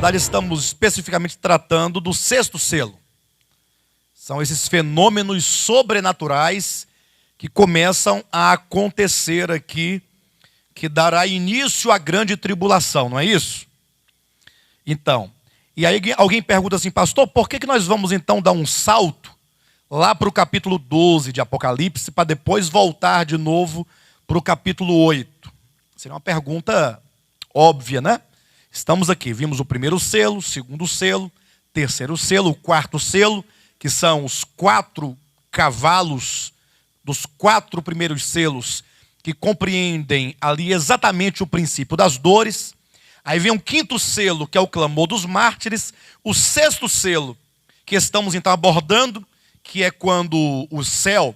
verdade, estamos especificamente tratando do sexto selo. São esses fenômenos sobrenaturais que começam a acontecer aqui, que dará início à grande tribulação, não é isso? Então, e aí alguém pergunta assim, pastor, por que nós vamos então dar um salto lá para o capítulo 12 de Apocalipse, para depois voltar de novo para o capítulo 8? Seria uma pergunta óbvia, né? Estamos aqui, vimos o primeiro selo, o segundo selo, terceiro selo, o quarto selo, que são os 4 cavalos dos 4 primeiros selos, que compreendem ali exatamente o princípio das dores. Aí vem um quinto selo, que é o clamor dos mártires. O sexto selo, que estamos então abordando, que é quando o céu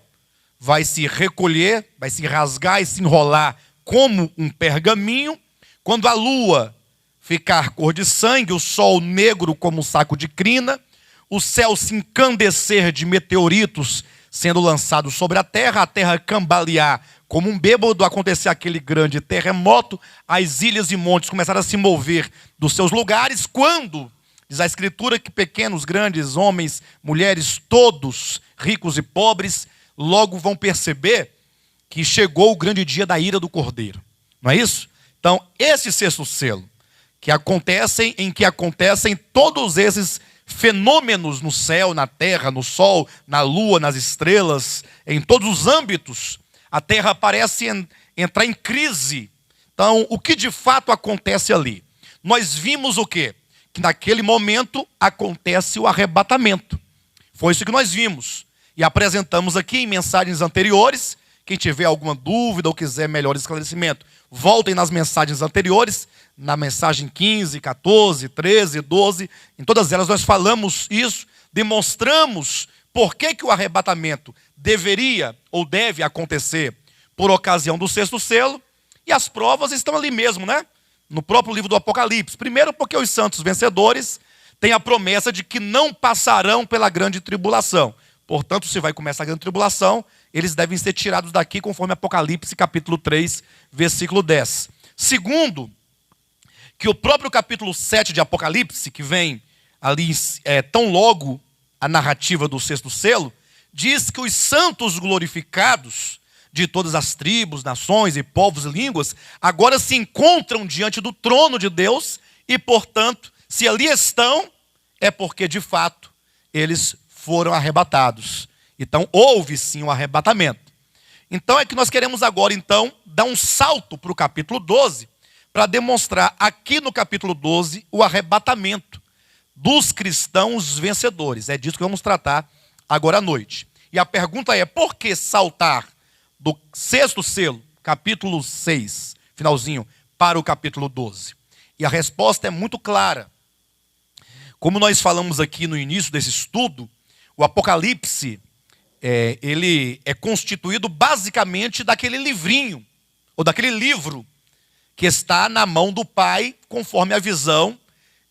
vai se recolher, vai se rasgar e se enrolar como um pergaminho, quando a lua ficar cor de sangue, o sol negro como um saco de crina, o céu se encandecer de meteoritos sendo lançados sobre a terra cambalear como um bêbado, acontecer aquele grande terremoto, as ilhas e montes começaram a se mover dos seus lugares, quando, diz a Escritura, que pequenos, grandes, homens, mulheres, todos, ricos e pobres, logo vão perceber que chegou o grande dia da ira do Cordeiro. Não é isso? Então, esse sexto selo, em que acontecem todos esses fenômenos no céu, na terra, no sol, na lua, nas estrelas, em todos os âmbitos, a terra parece entrar em crise. Então, o que de fato acontece ali? Nós vimos o quê? Que naquele momento acontece o arrebatamento. Foi isso que nós vimos. E apresentamos aqui em mensagens anteriores. Quem tiver alguma dúvida ou quiser melhor esclarecimento, voltem nas mensagens anteriores, na mensagem 15, 14, 13, 12, em todas elas nós falamos isso, demonstramos por que o arrebatamento deveria ou deve acontecer por ocasião do sexto selo, e as provas estão ali mesmo, né? No próprio livro do Apocalipse. Primeiro porque os santos vencedores têm a promessa de que não passarão pela grande tribulação. Portanto, se vai começar a grande tribulação, eles devem ser tirados daqui, conforme Apocalipse, capítulo 3, versículo 10. Segundo, que o próprio capítulo 7 de Apocalipse, que vem ali tão logo a narrativa do sexto selo, diz que os santos glorificados de todas as tribos, nações e povos e línguas, agora se encontram diante do trono de Deus e, portanto, se ali estão, é porque, de fato, eles foram arrebatados. Então, houve sim um arrebatamento. Então, é que nós queremos agora, então, dar um salto para o capítulo 12, para demonstrar aqui no capítulo 12 o arrebatamento dos cristãos vencedores. É disso que vamos tratar agora à noite. E a pergunta é, por que saltar do sexto selo, capítulo 6, finalzinho, para o capítulo 12? E a resposta é muito clara. Como nós falamos aqui no início desse estudo, o Apocalipse, ele é constituído basicamente daquele livrinho, ou daquele livro, que está na mão do Pai, conforme a visão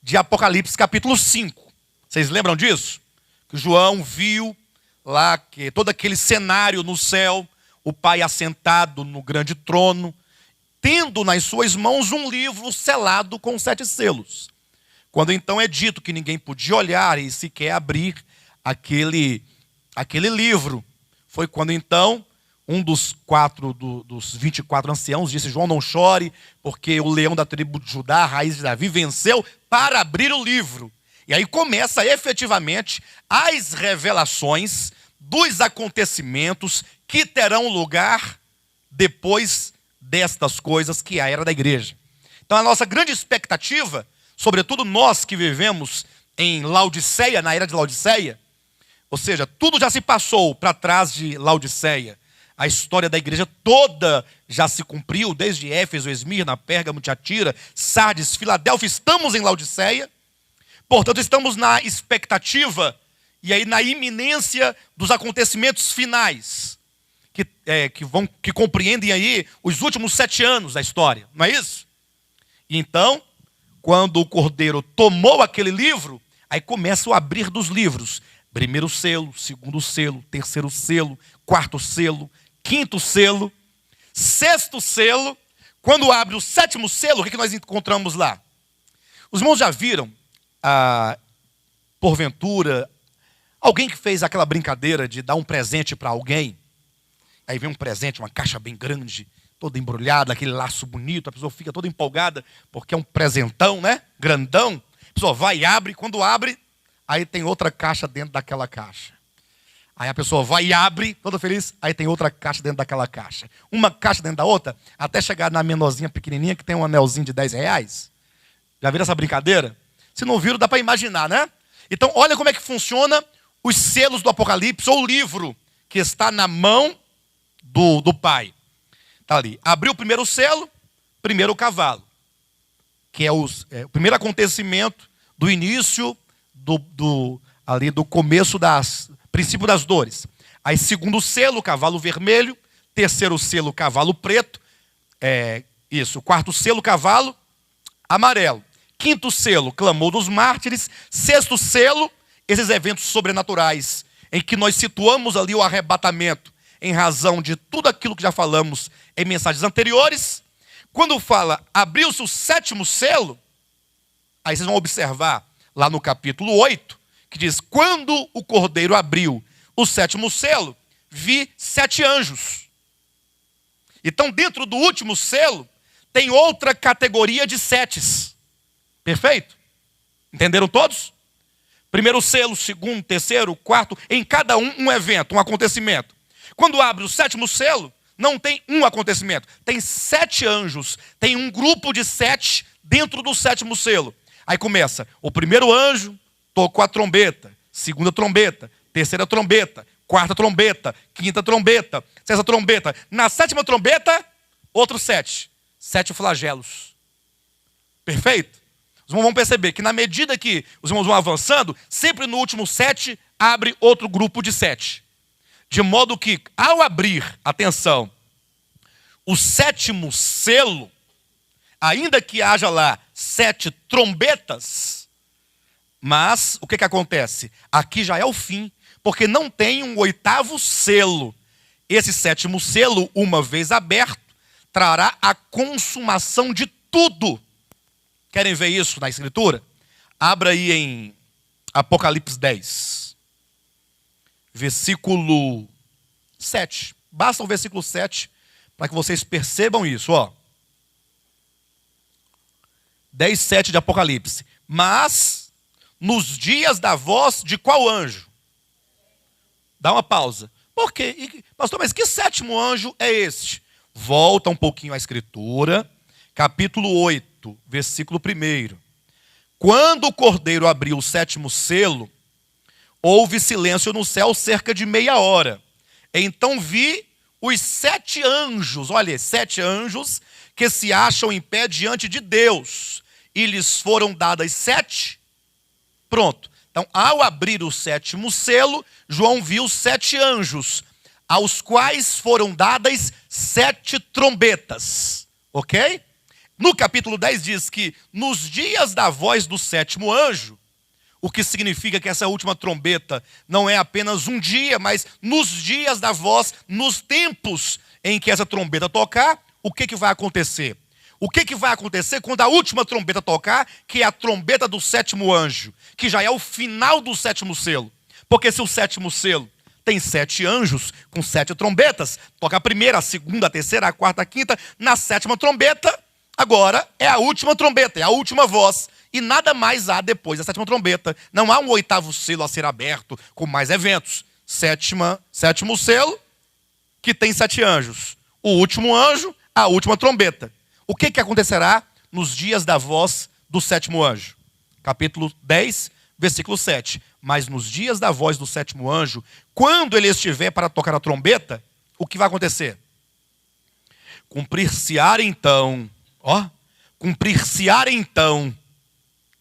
de Apocalipse capítulo 5. Vocês lembram disso? Que João viu lá que todo aquele cenário no céu, o Pai assentado no grande trono, tendo nas suas mãos um livro selado com 7 selos. Quando então é dito que ninguém podia olhar e sequer abrir aquele livro, foi quando então um dos 24 anciãos disse, João, não chore, porque o leão da tribo de Judá, a raiz de Davi, venceu para abrir o livro. E aí começa efetivamente as revelações dos acontecimentos que terão lugar depois destas coisas, que é a era da igreja. Então a nossa grande expectativa, sobretudo nós que vivemos em Laodiceia, na era de Laodiceia, ou seja, tudo já se passou para trás de Laodiceia. A história da igreja toda já se cumpriu, desde Éfeso, Esmirna, Pérgamo, Tiatira, Sardes, Filadélfia. Estamos em Laodiceia, portanto estamos na expectativa e aí na iminência dos acontecimentos finais, que compreendem aí os últimos 7 anos da história, não é isso? E então, quando o Cordeiro tomou aquele livro, aí começa o abrir dos livros. Primeiro selo, segundo selo, terceiro selo, quarto selo, quinto selo, sexto selo. Quando abre o 7º selo, o que nós encontramos lá? Os irmãos já viram porventura, alguém que fez aquela brincadeira de dar um presente para alguém, aí vem um presente, uma caixa bem grande, toda embrulhada, aquele laço bonito, a pessoa fica toda empolgada, porque é um presentão, né? Grandão. A pessoa vai e abre, quando abre, aí tem outra caixa dentro daquela caixa. Aí a pessoa vai e abre, toda feliz, aí tem outra caixa dentro daquela caixa. Uma caixa dentro da outra, até chegar na menorzinha pequenininha, que tem um anelzinho de R$10. Já viram essa brincadeira? Se não viram, dá para imaginar, né? Então, olha como é que funciona os selos do Apocalipse, ou o livro que está na mão do Pai. Está ali. Abriu o primeiro selo, primeiro cavalo. Que é o primeiro acontecimento do início, ali do começo princípio das dores. Aí, segundo selo, cavalo vermelho. Terceiro selo, cavalo preto. Quarto selo, cavalo amarelo. Quinto selo, clamor dos mártires. Sexto selo, esses eventos sobrenaturais, em que nós situamos ali o arrebatamento, em razão de tudo aquilo que já falamos em mensagens anteriores. Quando fala, abriu-se o sétimo selo, aí vocês vão observar lá no capítulo 8, que diz, quando o cordeiro abriu o sétimo selo, vi 7 anjos. Então, dentro do último selo, tem outra categoria de 7. Perfeito? Entenderam todos? Primeiro selo, segundo, terceiro, quarto, em cada um evento, um acontecimento. Quando abre o sétimo selo, não tem um acontecimento, tem 7 anjos, tem um grupo de 7 dentro do sétimo selo. Aí começa, o primeiro anjo tocou a trombeta, segunda trombeta, terceira trombeta, quarta trombeta, quinta trombeta, sexta trombeta. Na sétima trombeta, outros 7. 7 flagelos. Perfeito? Os irmãos vão perceber que na medida que os irmãos vão avançando, sempre no último 7, abre outro grupo de 7. De modo que, ao abrir, atenção, o sétimo selo, ainda que haja lá 7 trombetas, mas o que acontece? Aqui já é o fim, porque não tem um 8º selo. Esse sétimo selo, uma vez aberto, trará a consumação de tudo. Querem ver isso na Escritura? Abra aí em Apocalipse 10. Versículo 7. Basta o versículo 7 para que vocês percebam isso. 10:7 de Apocalipse. Mas, nos dias da voz de qual anjo? Dá uma pausa. Por quê? Pastor, mas que 7º anjo é este? Volta um pouquinho à Escritura. Capítulo 8, versículo 1. Quando o cordeiro abriu o 7º selo, houve silêncio no céu cerca de meia hora. Então vi os 7 anjos, olha, 7 anjos que se acham em pé diante de Deus. E lhes foram dadas 7. Pronto. Então, ao abrir o 7º selo, João viu 7 anjos, aos quais foram dadas 7 trombetas. Ok? No capítulo 10 diz que nos dias da voz do 7º anjo, o que significa que essa última trombeta não é apenas um dia, mas nos dias da voz, nos tempos em que essa trombeta tocar, o que vai acontecer? O que vai acontecer quando a última trombeta tocar, que é a trombeta do 7º anjo, que já é o final do 7º selo? Porque se o 7º selo tem 7 anjos com 7 trombetas, toca a primeira, a segunda, a terceira, a quarta, a quinta, na 7ª trombeta, agora é a última trombeta, é a última voz. E nada mais há depois da 7ª trombeta. Não há um 8º selo a ser aberto com mais eventos. 7º selo, que tem 7 anjos. O último anjo, a última trombeta. O que acontecerá nos dias da voz do 7º anjo? Capítulo 10, versículo 7. Mas nos dias da voz do 7º anjo, quando ele estiver para tocar a trombeta, o que vai acontecer? Cumprir-se-á então, cumprir-se-á então.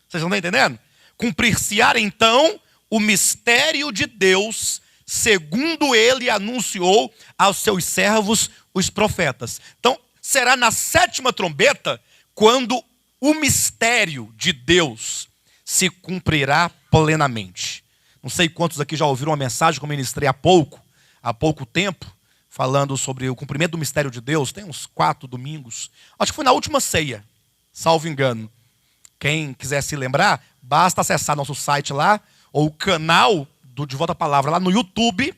Vocês não estão entendendo? Cumprir-se-á então o mistério de Deus, segundo ele anunciou aos seus servos, os profetas. Então, será na 7ª trombeta, quando o mistério de Deus se cumprirá plenamente. Não sei quantos aqui já ouviram uma mensagem que eu ministrei há pouco tempo, falando sobre o cumprimento do mistério de Deus. Tem uns 4 domingos. Acho que foi na última ceia, salvo engano. Quem quiser se lembrar, basta acessar nosso site lá, ou o canal do De Volta à Palavra lá no YouTube.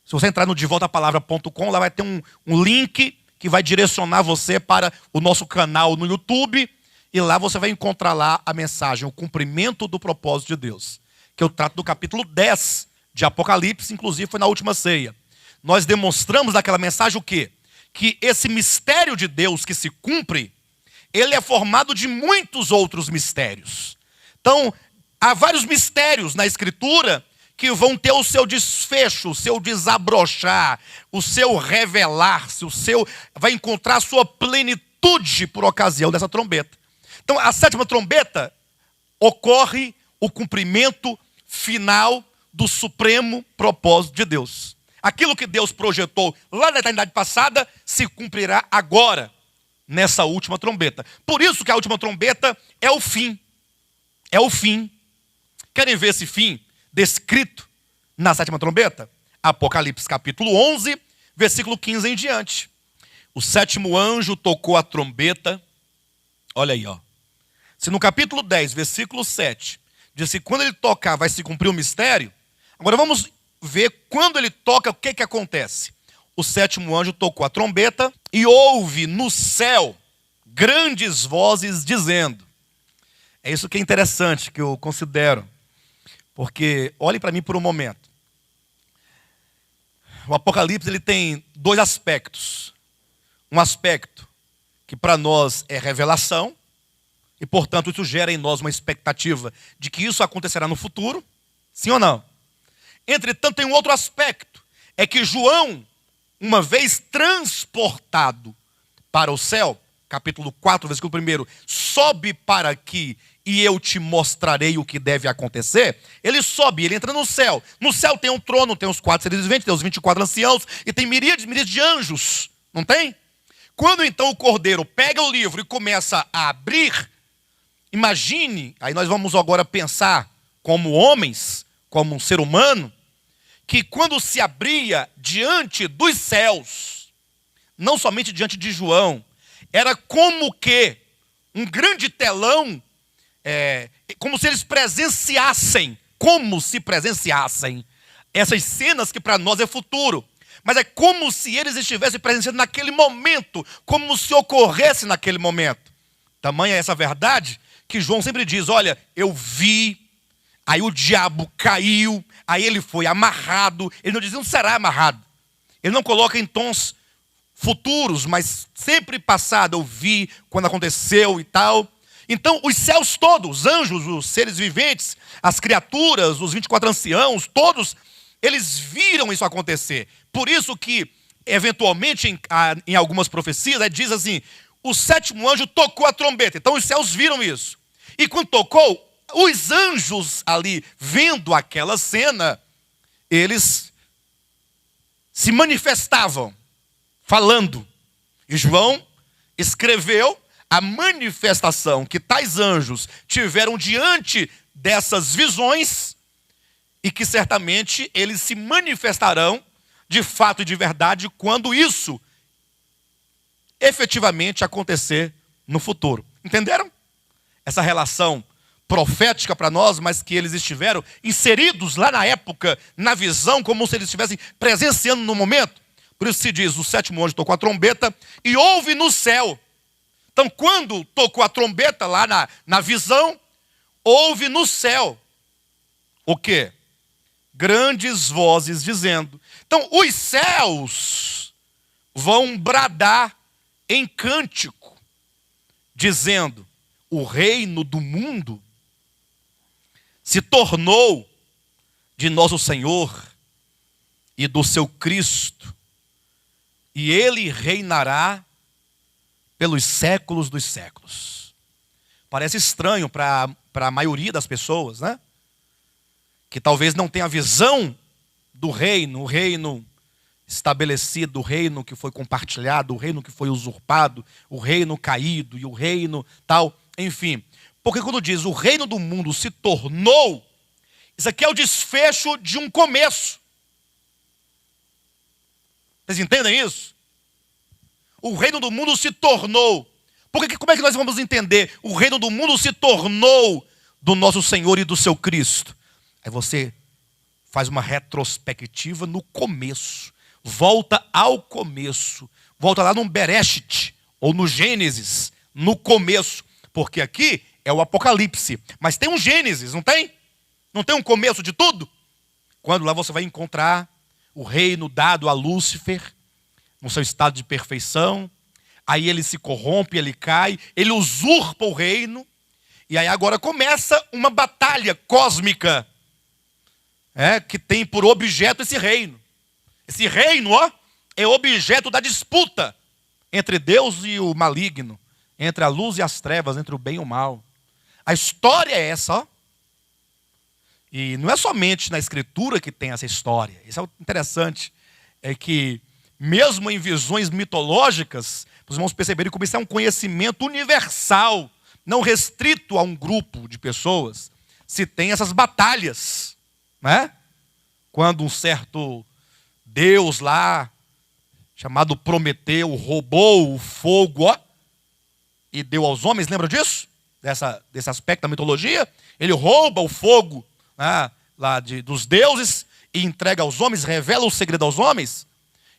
Se você entrar no devoltapalavra.com, lá vai ter um link que vai direcionar você para o nosso canal no YouTube. E lá você vai encontrar lá a mensagem, o cumprimento do propósito de Deus. Que eu trato do capítulo 10 de Apocalipse, inclusive foi na última ceia. Nós demonstramos naquela mensagem o quê? Que esse mistério de Deus que se cumpre, ele é formado de muitos outros mistérios. Então, há vários mistérios na Escritura que vão ter o seu desfecho, o seu desabrochar, o seu revelar-se, vai encontrar a sua plenitude por ocasião dessa trombeta. Então, a sétima trombeta ocorre o cumprimento final do supremo propósito de Deus. Aquilo que Deus projetou lá na eternidade passada se cumprirá agora, nessa última trombeta. Por isso que a última trombeta é o fim. É o fim. Querem ver esse fim descrito na sétima trombeta? Apocalipse capítulo 11, versículo 15 em diante. O sétimo anjo tocou a trombeta. Olha aí, ó. Se no capítulo 10, versículo 7, diz que quando ele tocar vai se cumprir o mistério. Agora vamos ver quando ele toca, o que acontece. O sétimo anjo tocou a trombeta e houve no céu grandes vozes dizendo. É isso que é interessante, que eu considero. Porque, olhem para mim por um momento. O Apocalipse ele tem dois aspectos. Um aspecto que para nós é revelação. E, portanto, isso gera em nós uma expectativa de que isso acontecerá no futuro. Sim ou não? Entretanto, tem um outro aspecto. É que João, uma vez transportado para o céu, capítulo 4, versículo 1, sobe para aqui e eu te mostrarei o que deve acontecer. Ele sobe, ele entra no céu. No céu tem um trono, tem os 4 seres viventes, tem os 24 anciãos e tem miríades de anjos, não tem? Quando então o cordeiro pega o livro e começa a abrir, imagine, aí nós vamos agora pensar como homens, como um ser humano, que quando se abria diante dos céus, não somente diante de João, era como que um grande telão, como se eles presenciassem, essas cenas que para nós é futuro. Mas é como se eles estivessem presenciando naquele momento, como se ocorresse naquele momento. Tamanha é essa verdade que João sempre diz, olha, eu vi, aí o diabo caiu, aí ele foi amarrado. Ele não diz, não será amarrado. Ele não coloca em tons futuros, mas sempre passado, eu vi quando aconteceu e tal. Então, os céus todos, os anjos, os seres viventes, as criaturas, os 24 anciãos, todos, eles viram isso acontecer. Por isso que, eventualmente, em algumas profecias, diz assim, o sétimo anjo tocou a trombeta. Então, os céus viram isso. E quando tocou, os anjos ali, vendo aquela cena, eles se manifestavam, falando. E João escreveu a manifestação que tais anjos tiveram diante dessas visões e que certamente eles se manifestarão de fato e de verdade quando isso efetivamente acontecer no futuro. Entenderam? Essa relação profética para nós, mas que eles estiveram inseridos lá na época, na visão, como se eles estivessem presenciando no momento. Por isso se diz, o sétimo anjo tocou a trombeta e houve no céu. Então, quando tocou a trombeta lá na visão, houve no céu o quê? Grandes vozes dizendo. Então, os céus vão bradar em cântico, dizendo, o reino do mundo se tornou de nosso Senhor e do seu Cristo, e ele reinará pelos séculos dos séculos. Parece estranho para a maioria das pessoas, né? Que talvez não tenha visão do reino, o reino estabelecido, o reino que foi compartilhado, o reino que foi usurpado, o reino caído e o reino tal, enfim. Porque quando diz o reino do mundo se tornou, isso aqui é o desfecho de um começo. Vocês entendem isso? O reino do mundo se tornou. Porque como é que nós vamos entender? O reino do mundo se tornou do nosso Senhor e do seu Cristo. Aí você faz uma retrospectiva no começo. Volta ao começo. Volta lá no Bereshit, ou no Gênesis, no começo. Porque aqui é o Apocalipse. Mas tem um Gênesis, não tem? Não tem um começo de tudo? Quando lá você vai encontrar o reino dado a Lúcifer, no seu estado de perfeição. Aí ele se corrompe, ele cai, ele usurpa o reino. E aí agora começa uma batalha cósmica, que tem por objeto esse reino. Esse reino, é objeto da disputa entre Deus e o maligno, entre a luz e as trevas, entre o bem e o mal. A história é essa, E não é somente na Escritura que tem essa história. Isso é o interessante, é que mesmo em visões mitológicas, os irmãos perceberem como isso é um conhecimento universal, não restrito a um grupo de pessoas. Se tem essas batalhas, né? Quando um certo Deus lá, chamado Prometeu, roubou o fogo, e deu aos homens, lembra disso? Desse aspecto da mitologia? Ele rouba o fogo, né, dos deuses e entrega aos homens, revela o segredo aos homens.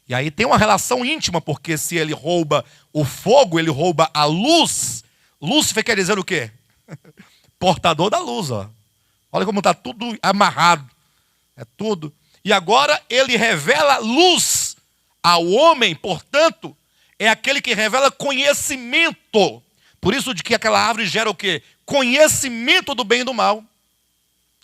E aí tem uma relação íntima, porque se ele rouba o fogo, ele rouba a luz. Lúcifer quer dizer o quê? Portador da luz, ó. Olha como está tudo amarrado. É tudo. E agora ele revela luz ao homem, portanto, é aquele que revela conhecimento. Por isso de que aquela árvore gera o quê? Conhecimento do bem e do mal.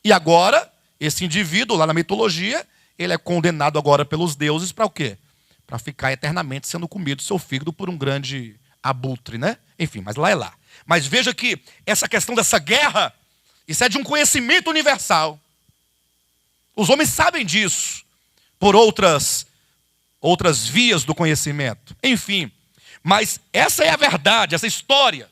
E agora, esse indivíduo lá na mitologia, ele é condenado agora pelos deuses para o quê? Para ficar eternamente sendo comido seu fígado por um grande abutre, né? Enfim, mas lá é lá. Mas veja que essa questão dessa guerra, isso é de um conhecimento universal. Os homens sabem disso por outras vias do conhecimento. Enfim, mas essa é a verdade, essa história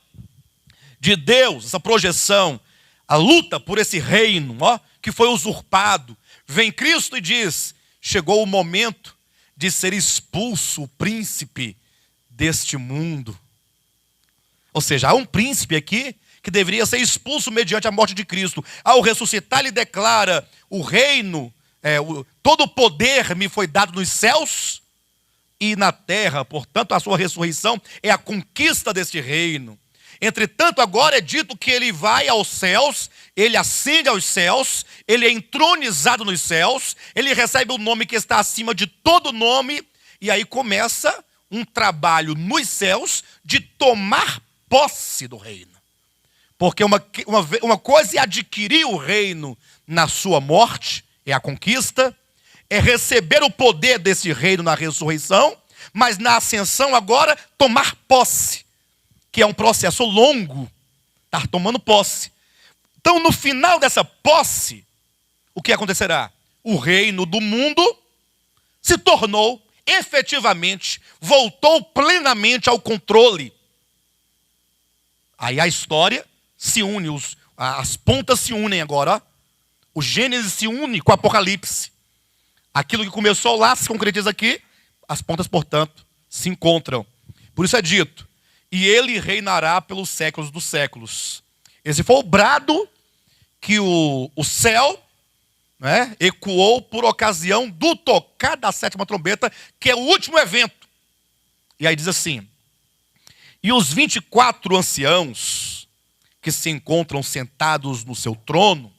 de Deus, essa projeção, a luta por esse reino, que foi usurpado. Vem Cristo e diz: chegou o momento de ser expulso o príncipe deste mundo. Ou seja, há um príncipe aqui que deveria ser expulso mediante a morte de Cristo. Ao ressuscitar, ele declara: o reino, todo o poder me foi dado nos céus e na terra. Portanto, a sua ressurreição é a conquista deste reino. Entretanto, agora é dito que ele vai aos céus, ele ascende aos céus, ele é entronizado nos céus, ele recebe o nome que está acima de todo nome, e aí começa um trabalho nos céus de tomar posse do reino. Porque uma coisa é adquirir o reino na sua morte, é a conquista, é receber o poder desse reino na ressurreição, mas na ascensão agora, tomar posse, que é um processo longo, estar tomando posse. Então, no final dessa posse, o que acontecerá? O reino do mundo se tornou efetivamente, voltou plenamente ao controle. Aí a história se une, as pontas se unem agora. O Gênesis se une com o Apocalipse. Aquilo que começou lá se concretiza aqui, as pontas, portanto, se encontram. Por isso é dito: e ele reinará pelos séculos dos séculos. Esse foi o brado que o céu, né, ecoou por ocasião do tocar da sétima trombeta, que é o último evento. E aí diz assim: e os 24 anciãos que se encontram sentados no seu trono,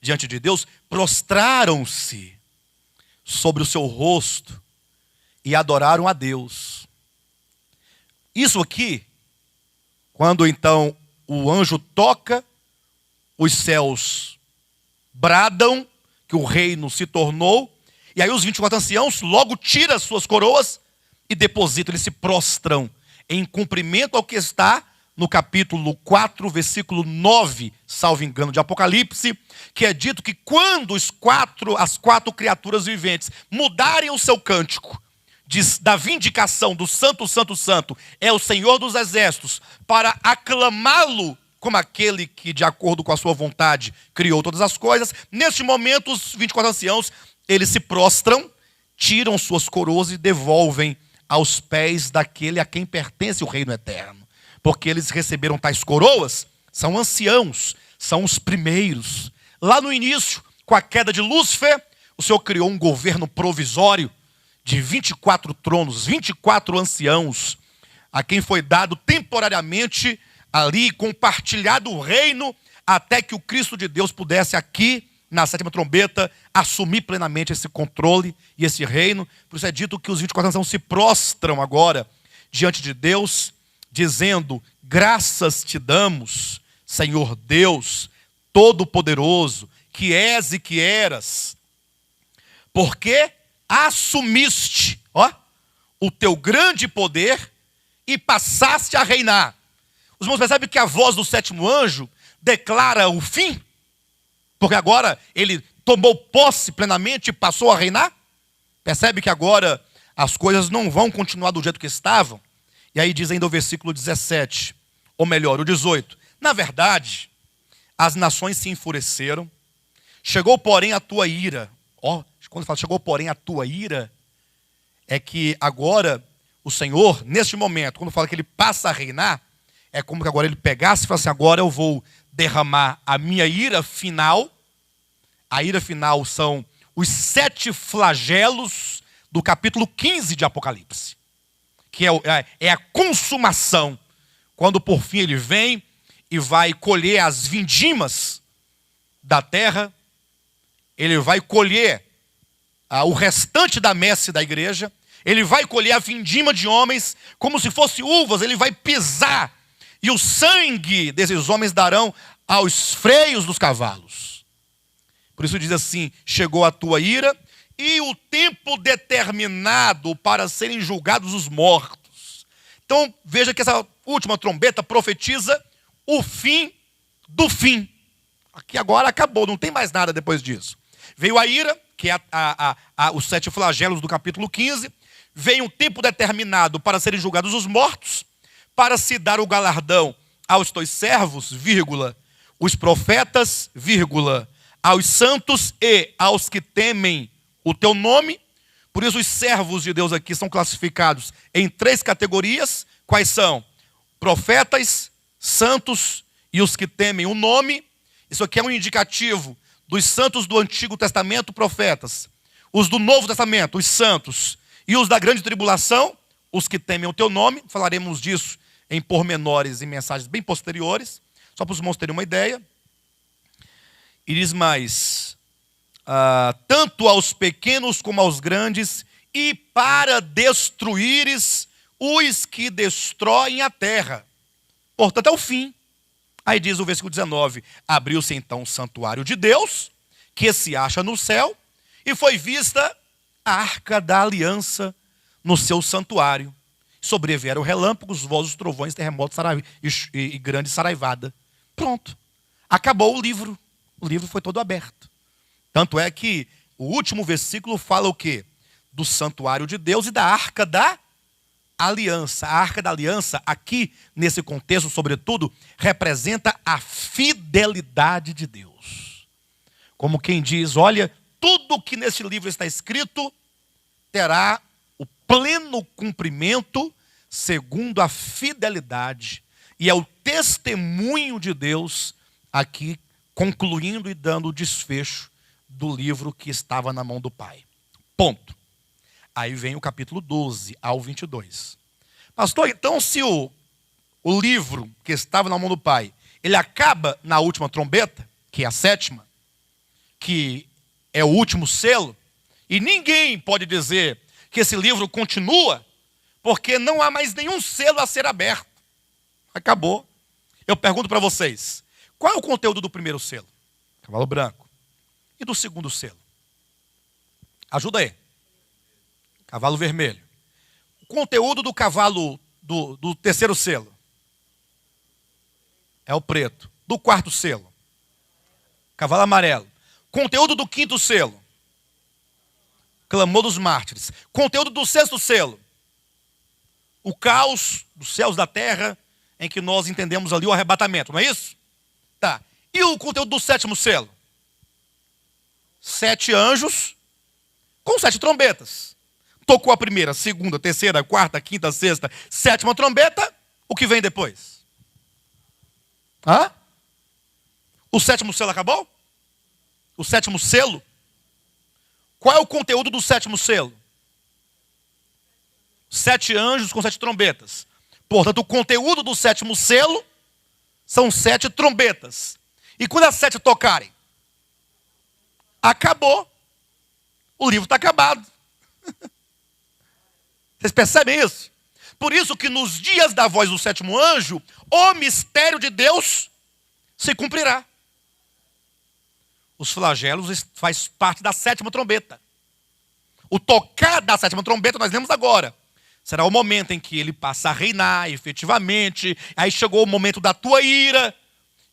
diante de Deus, prostraram-se sobre o seu rosto e adoraram a Deus. Isso aqui, quando então o anjo toca, os céus bradam que o reino se tornou, e aí os 24 anciãos logo tiram as suas coroas e depositam, eles se prostram em cumprimento ao que está no capítulo 4, versículo 9, salvo engano, de Apocalipse, que é dito que quando as quatro criaturas viventes mudarem o seu cântico, da vindicação do Santo, Santo, Santo, é o Senhor dos Exércitos, para aclamá-lo como aquele que, de acordo com a sua vontade, criou todas as coisas. Neste momento, os 24 anciãos, eles se prostram, tiram suas coroas e devolvem aos pés daquele a quem pertence o reino eterno. Porque eles receberam tais coroas, são anciãos, são os primeiros. Lá no início, com a queda de Lúcifer, o Senhor criou um governo provisório de 24 tronos, 24 anciãos, a quem foi dado temporariamente ali, compartilhado o reino, até que o Cristo de Deus pudesse aqui, na sétima trombeta, assumir plenamente esse controle e esse reino. Por isso é dito que os 24 anciãos se prostram agora diante de Deus, dizendo: graças te damos, Senhor Deus Todo-Poderoso, que és e que eras, porque assumiste, o teu grande poder e passaste a reinar. Os irmãos percebem que a voz do sétimo anjo declara o fim? Porque agora ele tomou posse plenamente e passou a reinar? Percebe que agora as coisas não vão continuar do jeito que estavam? E aí diz ainda o versículo 17, ou melhor, o 18. Na verdade, as nações se enfureceram, chegou porém a tua ira. Quando fala chegou porém a tua ira, é que agora o Senhor, neste momento, quando fala que ele passa a reinar, é como que agora ele pegasse e falasse assim: agora eu vou derramar a minha ira final. A ira final são os 7 flagelos do capítulo 15 de Apocalipse, que é a consumação, quando por fim ele vem e vai colher as vindimas da terra, ele vai colher o restante da messe da igreja, ele vai colher a vindima de homens, como se fosse uvas, ele vai pisar, e o sangue desses homens darão aos freios dos cavalos. Por isso diz assim: chegou a tua ira, e o tempo determinado para serem julgados os mortos. Então veja que essa última trombeta profetiza o fim do fim. Aqui agora acabou, não tem mais nada depois disso. Veio a ira, que é os 7 flagelos do capítulo 15. Veio um tempo determinado para serem julgados os mortos, para se dar o galardão aos teus servos, vírgula, os profetas, vírgula, aos santos e aos que temem o teu nome. Por isso os servos de Deus aqui são classificados em 3 categorias. Quais são? Profetas, santos e os que temem o nome. Isso aqui é um indicativo dos santos do Antigo Testamento, profetas. Os do Novo Testamento, os santos. E os da grande tribulação, os que temem o teu nome. Falaremos disso em pormenores e mensagens bem posteriores, só para os irmãos terem uma ideia. E diz mais: tanto aos pequenos como aos grandes, e para destruíres os que destroem a terra. Portanto, é o fim. Aí diz o versículo 19: abriu-se então o santuário de Deus, que se acha no céu, e foi vista a arca da aliança no seu santuário. Sobrevieram relâmpagos, vozes, trovões, terremotos e grande saraivada. Pronto. Acabou o livro. O livro foi todo aberto. Tanto é que o último versículo fala o quê? Do santuário de Deus e da arca da aliança. A arca da aliança, aqui, nesse contexto, sobretudo, representa a fidelidade de Deus. Como quem diz: olha, tudo que nesse livro está escrito terá o pleno cumprimento segundo a fidelidade. E é o testemunho de Deus aqui, concluindo e dando o desfecho do livro que estava na mão do Pai. Ponto. Aí vem o capítulo 12 ao 22. Pastor, então se o livro que estava na mão do Pai, ele acaba na última trombeta, que é a 7ª, que é o último selo, e ninguém pode dizer que esse livro continua, porque não há mais nenhum selo a ser aberto. Acabou. Eu pergunto para vocês: qual é o conteúdo do primeiro selo? Cavalo branco. E do segundo selo? Ajuda aí. Cavalo vermelho. O conteúdo do cavalo do terceiro selo? É o preto. Do quarto selo? Cavalo amarelo. Conteúdo do quinto selo? Clamor dos mártires. Conteúdo do sexto selo? O caos dos céus da terra, em que nós entendemos ali o arrebatamento, não é isso? Tá. E o conteúdo do sétimo selo? 7 anjos com 7 trombetas. Tocou a primeira, segunda, terceira, quarta, quinta, sexta, 7ª trombeta. O que vem depois? O sétimo selo acabou? O sétimo selo? Qual é o conteúdo do sétimo selo? 7 anjos com 7 trombetas. Portanto, o conteúdo do sétimo selo são 7 trombetas. E quando as 7 tocarem, acabou. O livro está acabado. Vocês percebem isso? Por isso que nos dias da voz do sétimo anjo, o mistério de Deus se cumprirá. Os flagelos faz parte da 7ª trombeta. O tocar da 7ª trombeta, nós lemos agora, será o momento em que ele passa a reinar efetivamente. Aí chegou o momento da tua ira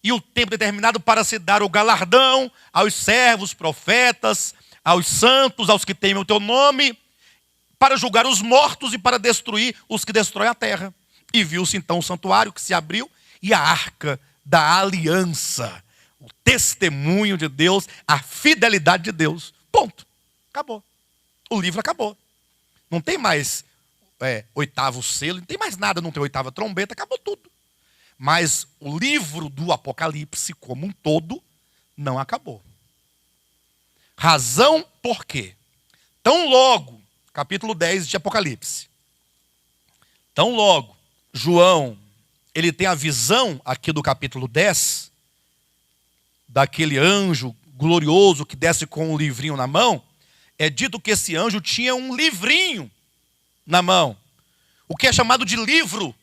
e o tempo determinado para se dar o galardão aos servos, profetas, aos santos, aos que temem o teu nome, para julgar os mortos e para destruir os que destroem a terra. E viu-se então o santuário que se abriu e a arca da aliança, o testemunho de Deus, a fidelidade de Deus. Ponto. Acabou. O livro acabou. Não tem mais 8º selo, não tem mais nada, não tem 8ª trombeta, acabou tudo. Mas o livro do Apocalipse como um todo não acabou. Razão por quê? Tão logo, capítulo 10 de Apocalipse, tão logo João, ele tem a visão aqui do capítulo 10, daquele anjo glorioso que desce com um livrinho na mão. É dito que esse anjo tinha um livrinho na mão. O que é chamado de livro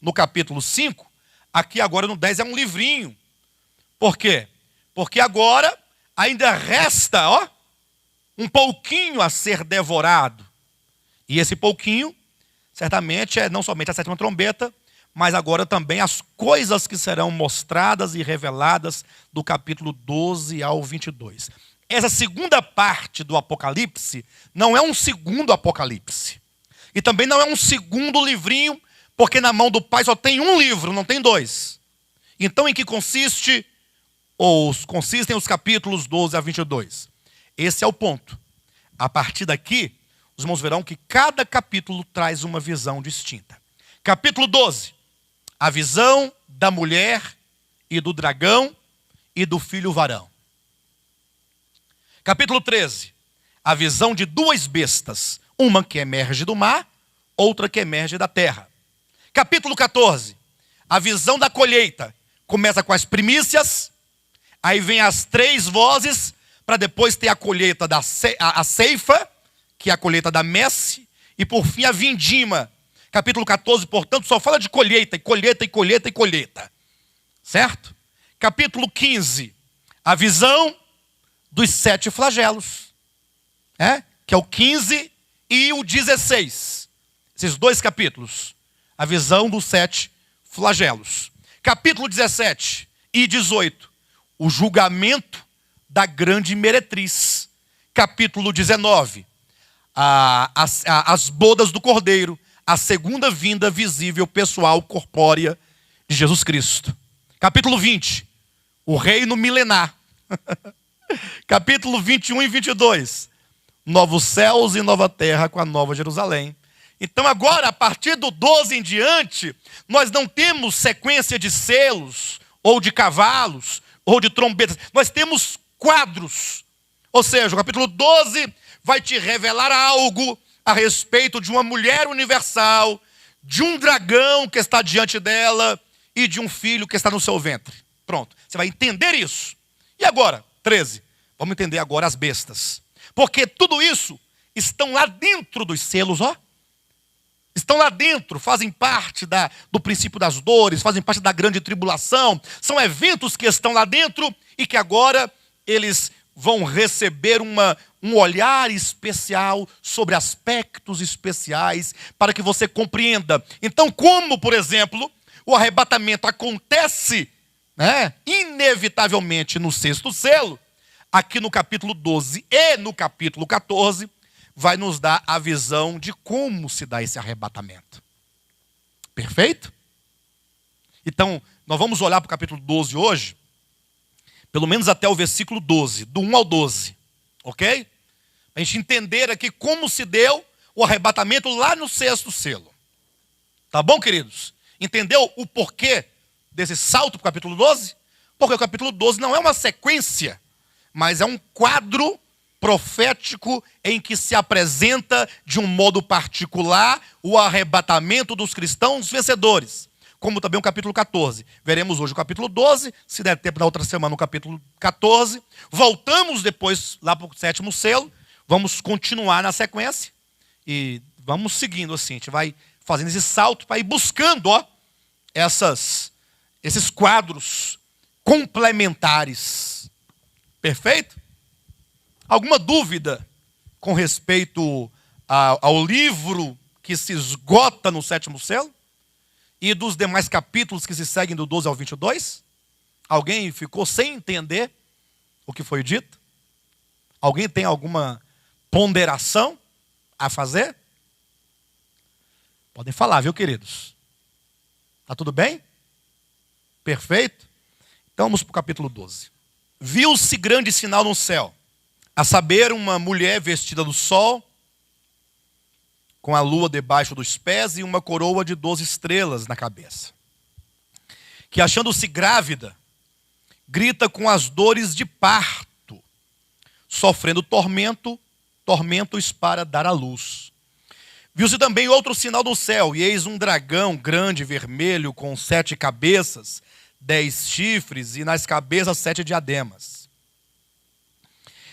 no capítulo 5, aqui agora no 10 é um livrinho. Por quê? Porque agora ainda resta, um pouquinho a ser devorado. E esse pouquinho, certamente, é não somente a 7ª trombeta, mas agora também as coisas que serão mostradas e reveladas do capítulo 12 ao 22. Essa segunda parte do Apocalipse não é um segundo Apocalipse. E também não é um segundo livrinho, porque na mão do Pai só tem um livro, não tem 2. Então, em que consistem os capítulos 12 a 22? Esse é o ponto. A partir daqui, os irmãos verão que cada capítulo traz uma visão distinta. Capítulo 12, a visão da mulher e do dragão e do filho varão. Capítulo 13, a visão de 2 bestas, uma que emerge do mar, outra que emerge da terra. Capítulo 14, a visão da colheita, começa com as primícias, aí vem as 3 vozes, para depois ter a colheita a ceifa, que é a colheita da messe, e por fim a vindima. Capítulo 14, portanto, só fala de colheita, e colheita, e colheita, e colheita. Certo? Capítulo 15, a visão dos 7 flagelos. Que é o 15 e o 16. Esses 2 capítulos. A visão dos 7 flagelos. Capítulo 17 e 18. O julgamento da grande meretriz. Capítulo 19. As bodas do Cordeiro. A segunda vinda visível, pessoal, corpórea de Jesus Cristo. Capítulo 20. O reino milenar. Capítulo 21 e 22. Novos céus e nova terra com a nova Jerusalém. Então agora, a partir do 12 em diante, nós não temos sequência de selos, ou de cavalos, ou de trombetas. Nós temos quadros. Ou seja, o capítulo 12 vai te revelar algo a respeito de uma mulher universal, de um dragão que está diante dela e de um filho que está no seu ventre. Pronto, você vai entender isso. E agora, 13, vamos entender agora as bestas. Porque tudo isso estão lá dentro dos selos, Estão lá dentro, fazem parte do princípio das dores, fazem parte da grande tribulação. São eventos que estão lá dentro e que agora eles vão receber um olhar especial sobre aspectos especiais para que você compreenda. Então, como, por exemplo, o arrebatamento acontece, inevitavelmente no 6º selo, aqui no capítulo 12 e no capítulo 14, vai nos dar a visão de como se dá esse arrebatamento. Perfeito? Então, nós vamos olhar para o capítulo 12 hoje, pelo menos até o versículo 12, do 1 ao 12. Ok? Para a gente entender aqui como se deu o arrebatamento lá no 6º selo. Tá bom, queridos? Entendeu o porquê desse salto para o capítulo 12? Porque o capítulo 12 não é uma sequência, mas é um quadro profético em que se apresenta de um modo particular o arrebatamento dos cristãos vencedores, como também o capítulo 14. Veremos hoje o capítulo 12, se der tempo na outra semana o capítulo 14. Voltamos depois lá para o 7º selo, vamos continuar na sequência e vamos seguindo assim, a gente vai fazendo esse salto para ir buscando esses quadros complementares. Perfeito? Alguma dúvida com respeito ao livro que se esgota no 7º selo? E dos demais capítulos que se seguem do 12 ao 22? Alguém ficou sem entender o que foi dito? Alguém tem alguma ponderação a fazer? Podem falar, viu, queridos? Tá tudo bem? Perfeito? Então vamos para o capítulo 12. Viu-se grande sinal no céu, a saber, uma mulher vestida do sol, com a lua debaixo dos pés e uma coroa de 12 estrelas na cabeça, que achando-se grávida, grita com as dores de parto, sofrendo tormentos para dar à luz. Viu-se também outro sinal no céu, e eis um dragão grande, vermelho, com 7 cabeças, 10 chifres, e nas cabeças 7 diademas.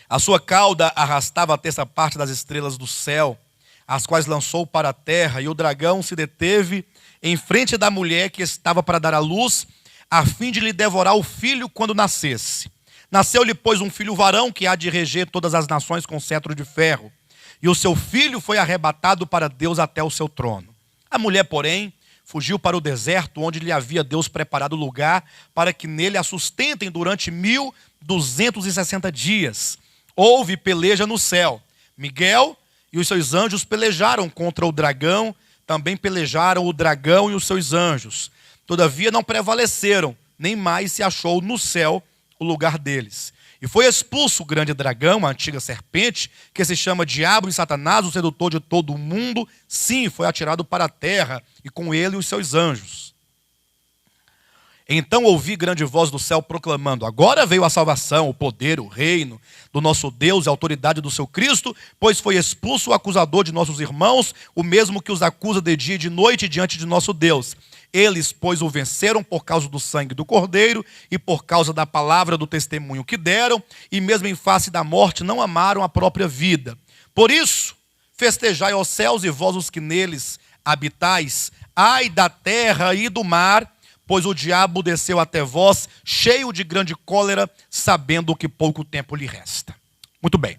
A sua cauda arrastava a terça parte das estrelas do céu, as quais lançou para a terra, e o dragão se deteve em frente da mulher que estava para dar à luz, a fim de lhe devorar o filho quando nascesse. Nasceu-lhe, pois, um filho varão, que há de reger todas as nações com cetro de ferro. E o seu filho foi arrebatado para Deus até o seu trono. A mulher, porém, fugiu para o deserto, onde lhe havia Deus preparado lugar, para que nele a sustentem durante 1260 dias. Houve peleja no céu. Miguel e os seus anjos pelejaram contra o dragão, também pelejaram o dragão e os seus anjos. Todavia não prevaleceram, nem mais se achou no céu o lugar deles. E foi expulso o grande dragão, a antiga serpente, que se chama Diabo e Satanás, o sedutor de todo o mundo. Sim, foi atirado para a terra, e com ele os seus anjos. Então ouvi grande voz do céu proclamando: agora veio a salvação, o poder, o reino do nosso Deus e a autoridade do seu Cristo, pois foi expulso o acusador de nossos irmãos, o mesmo que os acusa de dia e de noite diante de nosso Deus. Eles, pois, o venceram por causa do sangue do Cordeiro e por causa da palavra do testemunho que deram, e mesmo em face da morte não amaram a própria vida. Por isso, festejai aos céus e vós os que neles habitais, ai da terra e do mar, pois o diabo desceu até vós, cheio de grande cólera, sabendo que pouco tempo lhe resta. Muito bem.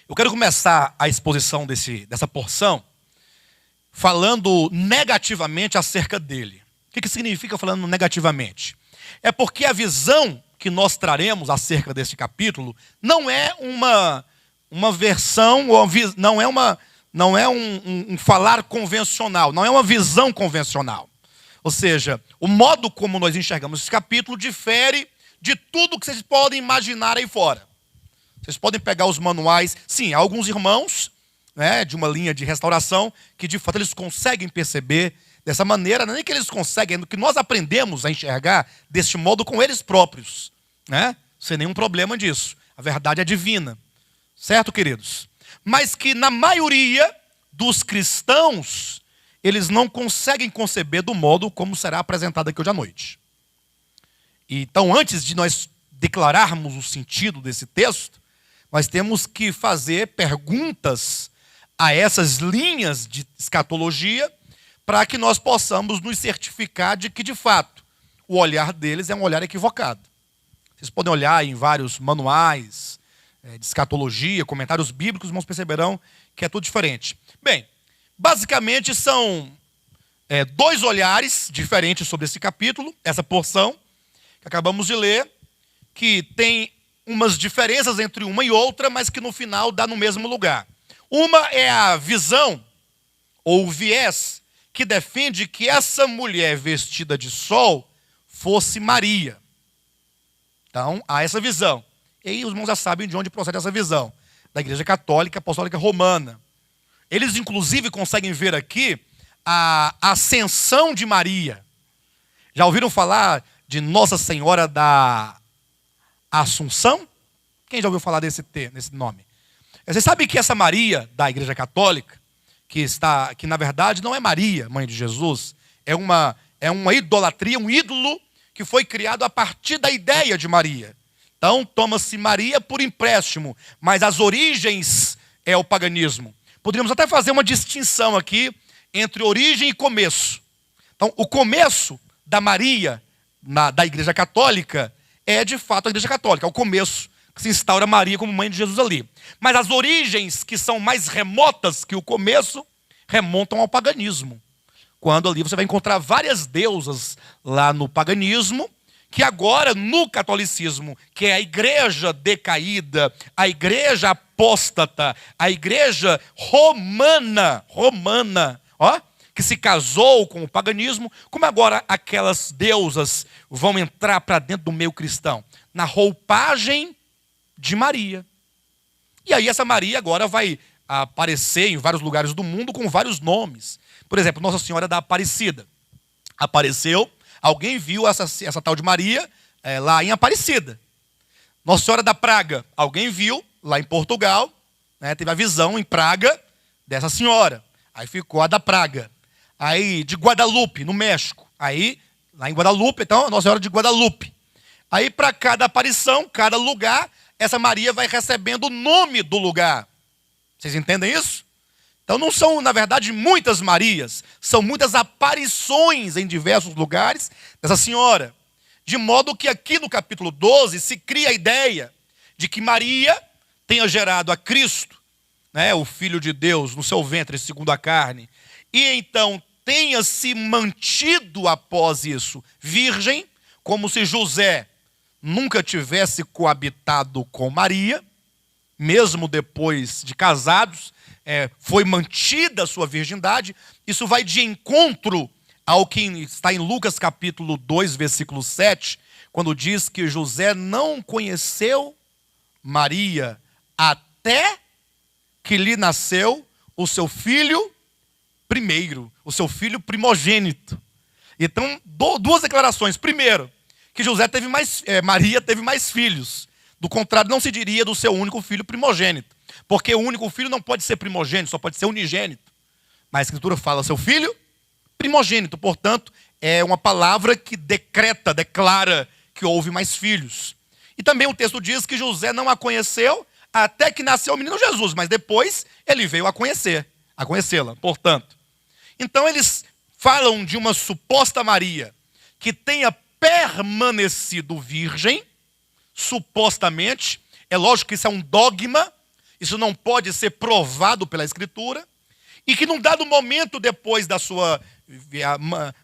Eu quero começar a exposição dessa porção falando negativamente acerca dele. O que significa falando negativamente? É porque a visão que nós traremos acerca desse capítulo não é uma versão, não é um falar convencional, não é uma visão convencional. Ou seja, o modo como nós enxergamos esse capítulo difere de tudo que vocês podem imaginar aí fora. Vocês podem pegar os manuais. Sim, há alguns irmãos, né, de uma linha de restauração que de fato eles conseguem perceber dessa maneira, nem que eles conseguem, é que nós aprendemos a enxergar deste modo com eles próprios, né? Sem nenhum problema disso. A verdade é divina. Certo, queridos? Mas que na maioria dos cristãos, eles não conseguem conceber do modo como será apresentado aqui hoje à noite. Então, antes de nós declararmos o sentido desse texto, nós temos que fazer perguntas a essas linhas de escatologia para que nós possamos nos certificar de que, de fato, o olhar deles é um olhar equivocado. Vocês podem olhar em vários manuais de escatologia, comentários bíblicos, irmãos perceberão que é tudo diferente. Bem, basicamente são dois olhares diferentes sobre esse capítulo, essa porção que acabamos de ler, que tem umas diferenças entre uma e outra, mas que no final dá no mesmo lugar. Uma é a visão, ou o viés, que defende que essa mulher vestida de sol fosse Maria. Então, há essa visão. E aí os irmãos já sabem de onde procede essa visão. Da Igreja Católica Apostólica Romana. Eles, inclusive, conseguem ver aqui a ascensão de Maria. Já ouviram falar de Nossa Senhora da Assunção. Quem já ouviu falar nesse nome? Você sabe que essa Maria da Igreja Católica, que na verdade não é Maria, mãe de Jesus, é uma idolatria, um ídolo que foi criado a partir da ideia de Maria. Então, toma-se Maria por empréstimo, mas as origens é o paganismo. Poderíamos até fazer uma distinção aqui entre origem e começo. Então, o começo da Maria, da Igreja Católica, é de fato a Igreja Católica. É o começo que se instaura Maria como mãe de Jesus ali. Mas as origens, que são mais remotas que o começo, remontam ao paganismo. Quando ali você vai encontrar várias deusas lá no paganismo, que agora no catolicismo, que é a igreja decaída, a igreja apóstata, a igreja romana, que se casou com o paganismo, como agora aquelas deusas vão entrar para dentro do meio cristão, na roupagem de Maria. E aí essa Maria agora vai aparecer em vários lugares do mundo com vários nomes. Por exemplo, Nossa Senhora da Aparecida. Apareceu, alguém viu essa tal de Maria lá em Aparecida. Nossa Senhora da Praga. Alguém viu lá em Portugal, né, teve a visão em Praga dessa senhora. Aí ficou a da Praga. Aí de Guadalupe, no México. Aí, lá em Guadalupe, então, a Nossa Senhora de Guadalupe. Aí para cada aparição, cada lugar, essa Maria vai recebendo o nome do lugar. Vocês entendem isso? Então não são, na verdade, muitas Marias, são muitas aparições em diversos lugares dessa senhora. De modo que aqui no capítulo 12 se cria a ideia de que Maria tenha gerado a Cristo, né, o Filho de Deus, no seu ventre segundo a carne, e então tenha se mantido após isso virgem, como se José nunca tivesse coabitado com Maria, mesmo depois de casados, foi mantida a sua virgindade. Isso vai de encontro ao que está em Lucas capítulo 2, versículo 7, quando diz que José não conheceu Maria até que lhe nasceu o seu filho primeiro, o seu filho primogênito. Então, duas declarações. Primeiro, que Maria teve mais filhos. Do contrário, não se diria do seu único filho primogênito. Porque o único filho não pode ser primogênito, só pode ser unigênito. Mas a Escritura fala seu filho primogênito. Portanto, é uma palavra que declara que houve mais filhos. E também o texto diz que José não a conheceu até que nasceu o menino Jesus. Mas depois ele veio a conhecê-la. Portanto, então eles falam de uma suposta Maria que tenha permanecido virgem, supostamente. É lógico que isso é um dogma, isso não pode ser provado pela Escritura, e que num dado momento depois da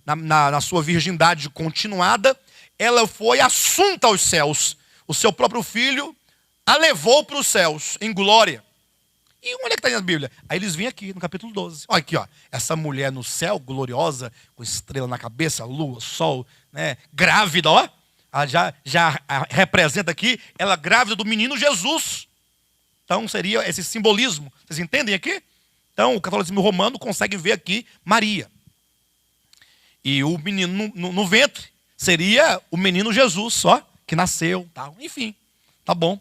na sua virgindade continuada, ela foi assunta aos céus. O seu próprio filho a levou para os céus, em glória. E olha que está na Bíblia. Aí eles vêm aqui no capítulo 12. Olha aqui, ó, essa mulher no céu, gloriosa, com estrela na cabeça, lua, sol, né, grávida, ó. Já representa aqui ela grávida do menino Jesus. Então seria esse simbolismo. Vocês entendem aqui? Então o catolicismo romano consegue ver aqui Maria. E o menino no ventre seria o menino Jesus, só que nasceu, tal. Enfim, tá bom.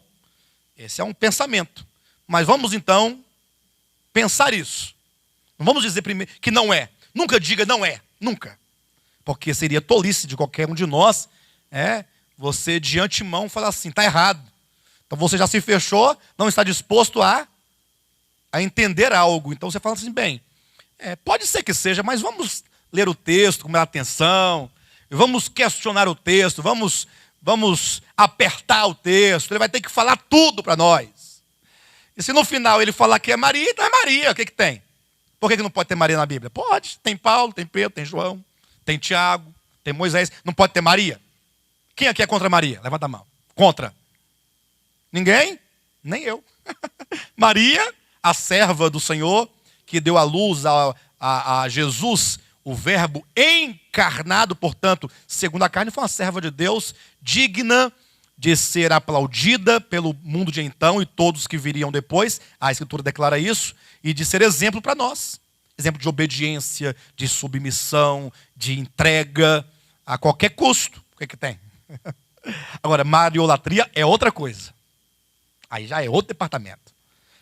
Esse é um pensamento. Mas vamos então pensar isso. Não vamos dizer primeiro que não é. Nunca diga não é, nunca. Porque seria tolice de qualquer um de nós, você de antemão falar assim, está errado. Então você já se fechou, não está disposto a entender algo. Então você fala assim, bem, pode ser que seja, mas vamos ler o texto com mais atenção, vamos questionar o texto, vamos apertar o texto, ele vai ter que falar tudo para nós. E se no final ele falar que é Maria, então é Maria, o que tem? Por que não pode ter Maria na Bíblia? Pode, tem Paulo, tem Pedro, tem João, tem Tiago, tem Moisés, não pode ter Maria? Quem aqui é contra Maria? Levanta a mão. Contra? Ninguém? Nem eu. Maria, a serva do Senhor, que deu à luz a Jesus, o verbo encarnado, portanto, segundo a carne, foi uma serva de Deus, digna de ser aplaudida pelo mundo de então e todos que viriam depois. A Escritura declara isso. E de ser exemplo para nós. Exemplo de obediência, de submissão, de entrega a qualquer custo. O que é que tem? Agora, mariolatria é outra coisa. Aí já é outro departamento.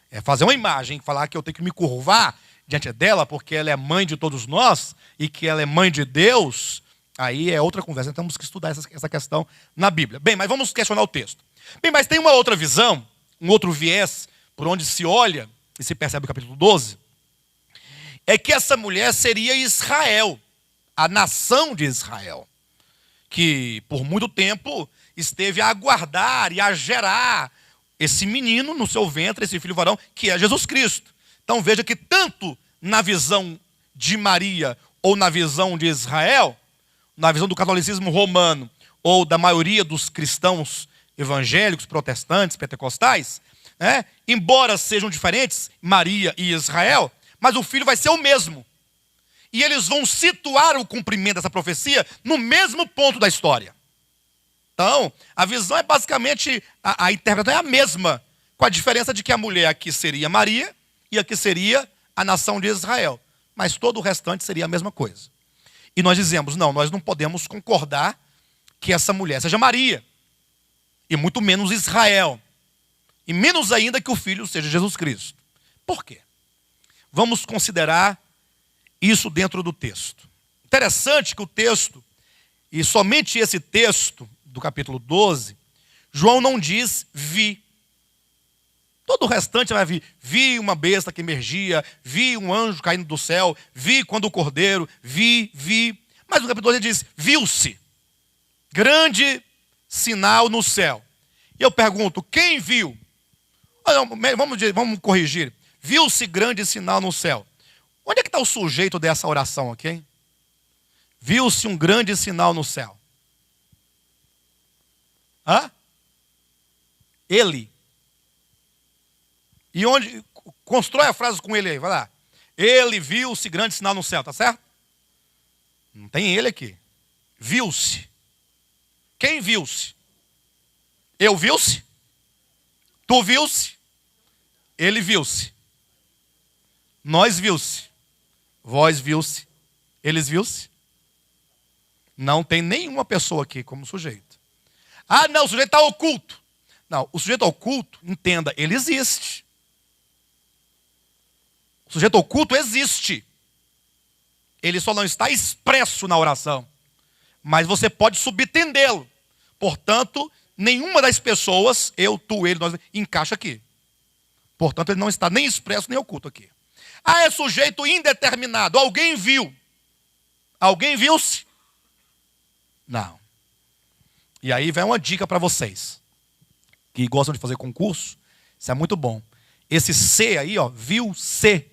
É fazer uma imagem, falar que eu tenho que me curvar diante dela, porque ela é mãe de todos nós, e que ela é mãe de Deus, aí é outra conversa. Então temos que estudar essa questão na Bíblia. Bem, mas vamos questionar o texto. Bem, mas tem uma outra visão, um outro viés, por onde se olha, e se percebe o capítulo 12, é que essa mulher seria Israel, a nação de Israel, que por muito tempo esteve a aguardar e a gerar esse menino no seu ventre, esse filho varão, que é Jesus Cristo. Então veja que tanto na visão de Maria ou na visão de Israel, na visão do catolicismo romano ou da maioria dos cristãos evangélicos, protestantes, pentecostais, né, embora sejam diferentes, Maria e Israel, mas o filho vai ser o mesmo. E eles vão situar o cumprimento dessa profecia no mesmo ponto da história. Então, a visão é basicamente, a interpretação é a mesma, com a diferença de que a mulher aqui seria Maria e aqui seria a nação de Israel. Mas todo o restante seria a mesma coisa. E nós dizemos, não, nós não podemos concordar que essa mulher seja Maria, e muito menos Israel, e menos ainda que o filho seja Jesus Cristo. Por quê? Vamos considerar isso dentro do texto. Interessante que o texto, e somente esse texto do capítulo 12, João não diz vi. Todo o restante vai vir. Vi uma besta que emergia, vi um anjo caindo do céu, vi quando o cordeiro, vi. Mas no capítulo 12 ele diz, viu-se. Grande sinal no céu. E eu pergunto, quem viu? Vamos corrigir. Viu-se grande sinal no céu. Onde é que está o sujeito dessa oração aqui, hein? Viu-se um grande sinal no céu. Hã? Ele. E onde? Constrói a frase com ele aí, vai lá. Ele viu-se grande sinal no céu, tá certo? Não tem ele aqui. Viu-se. Quem viu-se? Eu viu-se? Tu viu-se? Ele viu-se. Nós viu-se. Vós viu-se. Eles viu-se. Não tem nenhuma pessoa aqui como sujeito. Ah, não, o sujeito está oculto. Não, o sujeito oculto, entenda, ele existe. O sujeito oculto existe. Ele só não está expresso na oração. Mas você pode subtendê-lo. Portanto, nenhuma das pessoas, eu, tu, ele, nós, encaixa aqui. Portanto, ele não está nem expresso nem oculto aqui. Ah, é sujeito indeterminado. Alguém viu. Alguém viu-se? Não. E aí vem uma dica para vocês que gostam de fazer concurso. Isso é muito bom. Esse C aí, ó, viu-se.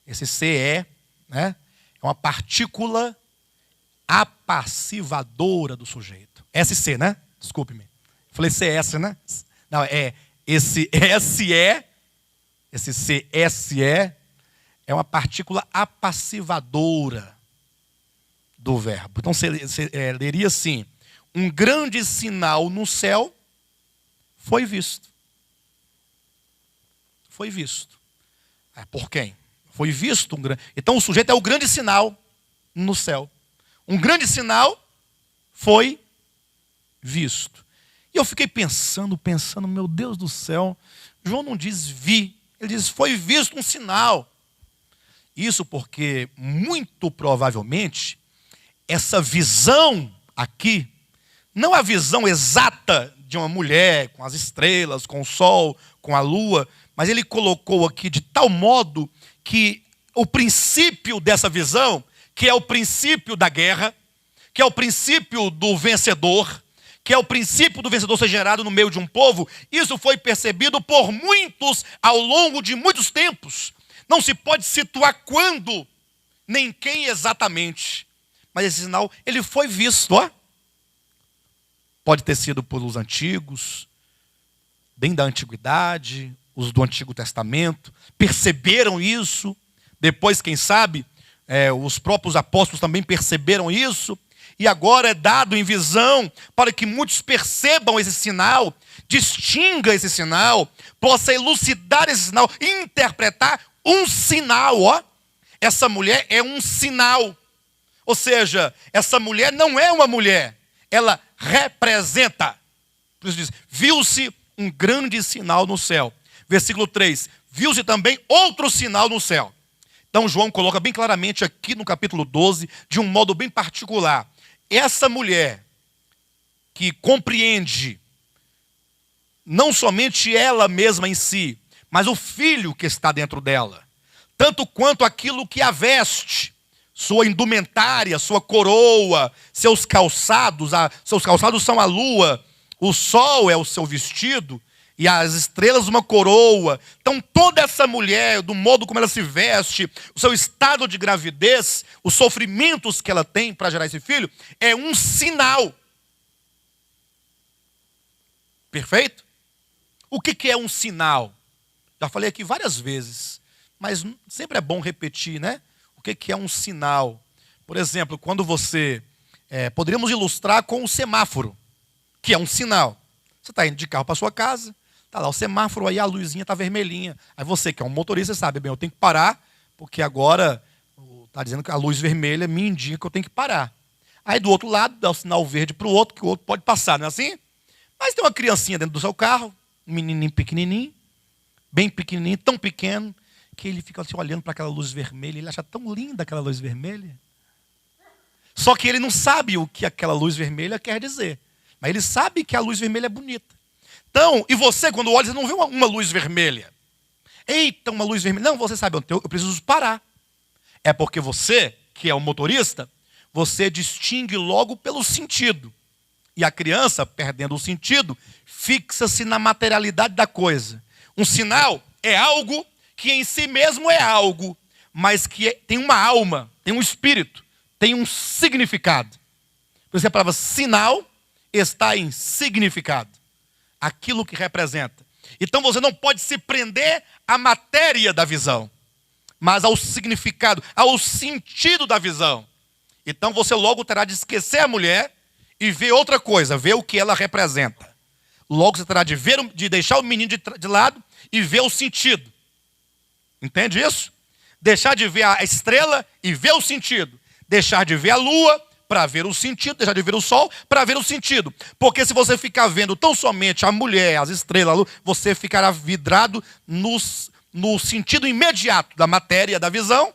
Esse C né, é uma partícula apassivadora do sujeito. SC, né? Desculpe-me. Falei CS, né? Não, é esse SE, esse CSE é uma partícula apassivadora do verbo. Então você leria assim: um grande sinal no céu foi visto. Foi visto. Por quem? Foi visto um grande. Então o sujeito é o grande sinal no céu. Um grande sinal foi visto. E eu fiquei pensando, meu Deus do céu, João não diz vi, ele diz foi visto um sinal. Isso porque, muito provavelmente, essa visão aqui, não a visão exata de uma mulher, com as estrelas, com o sol, com a lua, mas ele colocou aqui de tal modo que o princípio dessa visão, que é o princípio da guerra, que é o princípio do vencedor, que é o princípio do vencedor ser gerado no meio de um povo, isso foi percebido por muitos ao longo de muitos tempos. Não se pode situar quando, nem quem exatamente. Mas esse sinal, ele foi visto, ó. Pode ter sido pelos antigos, bem da antiguidade, os do Antigo Testamento, perceberam isso. Depois, quem sabe, os próprios apóstolos também perceberam isso. E agora é dado em visão para que muitos percebam esse sinal, distinga esse sinal, possa elucidar esse sinal, interpretar um sinal, ó. Essa mulher é um sinal. Ou seja, essa mulher não é uma mulher, ela representa. Por isso diz, viu-se um grande sinal no céu. Versículo 3, viu-se também outro sinal no céu. Então João coloca bem claramente aqui no capítulo 12, de um modo bem particular. Essa mulher que compreende não somente ela mesma em si, mas o filho que está dentro dela, tanto quanto aquilo que a veste, sua indumentária, sua coroa, seus calçados são a lua, o sol é o seu vestido, e as estrelas uma coroa. Então toda essa mulher, do modo como ela se veste, o seu estado de gravidez, os sofrimentos que ela tem para gerar esse filho, é um sinal. Perfeito? O que é um sinal? Já falei aqui várias vezes, mas sempre é bom repetir, né? O que é um sinal? Por exemplo, quando poderíamos ilustrar com o semáforo, que é um sinal. Você está indo de carro para sua casa, está lá o semáforo, aí a luzinha está vermelhinha. Aí você, que é um motorista, sabe, bem, eu tenho que parar, porque agora está dizendo que a luz vermelha me indica que eu tenho que parar. Aí do outro lado, dá o sinal verde para o outro, que o outro pode passar, não é assim? Mas tem uma criancinha dentro do seu carro, um menininho pequenininho, bem pequenininho, tão pequeno, que ele fica assim, olhando para aquela luz vermelha, ele acha tão linda aquela luz vermelha. Só que ele não sabe o que aquela luz vermelha quer dizer. Mas ele sabe que a luz vermelha é bonita. Então, e você, quando olha, você não vê uma luz vermelha. Eita, uma luz vermelha. Não, você sabe, eu preciso parar. É porque você, que é o motorista, você distingue logo pelo sentido. E a criança, perdendo o sentido, fixa-se na materialidade da coisa. Um sinal é algo que em si mesmo é algo, mas que tem uma alma, tem um espírito, tem um significado. Por isso a palavra sinal está em significado. Aquilo que representa. Então você não pode se prender à matéria da visão, mas ao significado, ao sentido da visão. Então você logo terá de esquecer a mulher e ver outra coisa, ver o que ela representa. Logo você terá de deixar o menino de lado e ver o sentido. Entende isso? Deixar de ver a estrela e ver o sentido. Deixar de ver a lua para ver o sentido, deixar de ver o sol para ver o sentido. Porque se você ficar vendo tão somente a mulher, as estrelas, a lua, você ficará vidrado no sentido imediato da matéria, da visão,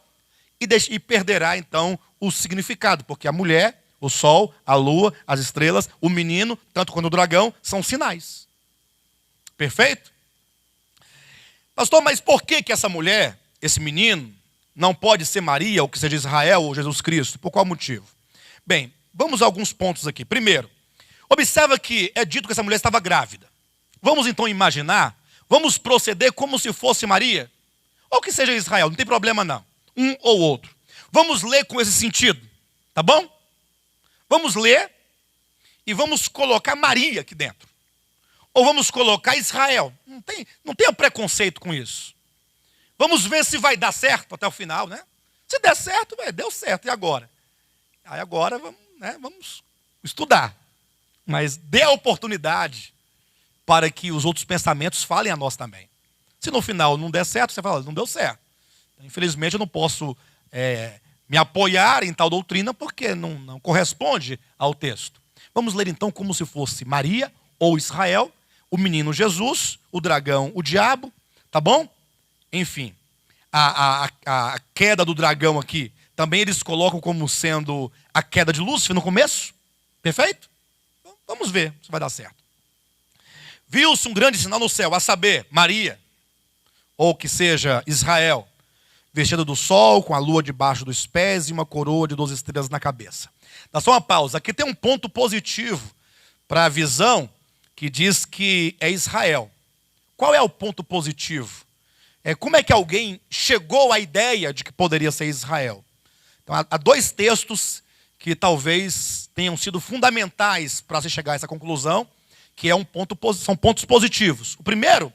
e perderá então o significado. Porque a mulher, o sol, a lua, as estrelas, o menino, tanto quanto o dragão, são sinais. Perfeito? Pastor, mas por que essa mulher, esse menino, não pode ser Maria, ou que seja Israel, ou Jesus Cristo? Por qual motivo? Bem, vamos a alguns pontos aqui. Primeiro, observa que é dito que essa mulher estava grávida. Vamos então imaginar, vamos proceder como se fosse Maria, ou que seja Israel, não tem problema não. Um ou outro. Vamos ler com esse sentido, tá bom? Vamos ler e vamos colocar Maria aqui dentro. Ou vamos colocar Israel. Não tenha preconceito com isso. Vamos ver se vai dar certo até o final, né? Se der certo, deu certo. E agora? Aí agora vamos estudar. Mas dê a oportunidade para que os outros pensamentos falem a nós também. Se no final não der certo, você fala, não deu certo. Infelizmente eu não posso me apoiar em tal doutrina porque não corresponde ao texto. Vamos ler então como se fosse Maria ou Israel, o menino Jesus, o dragão, o diabo, tá bom? Enfim, a queda do dragão aqui, também eles colocam como sendo a queda de Lúcifer no começo. Perfeito? Vamos ver se vai dar certo. Viu-se um grande sinal no céu, a saber, Maria, ou que seja Israel, vestida do sol, com a lua debaixo dos pés e uma coroa de 12 estrelas na cabeça. Dá só uma pausa. Aqui tem um ponto positivo para a visão que diz que é Israel. Qual é o ponto positivo? Como é que alguém chegou à ideia de que poderia ser Israel? Então, há dois textos que talvez tenham sido fundamentais para se chegar a essa conclusão, que são pontos positivos. O primeiro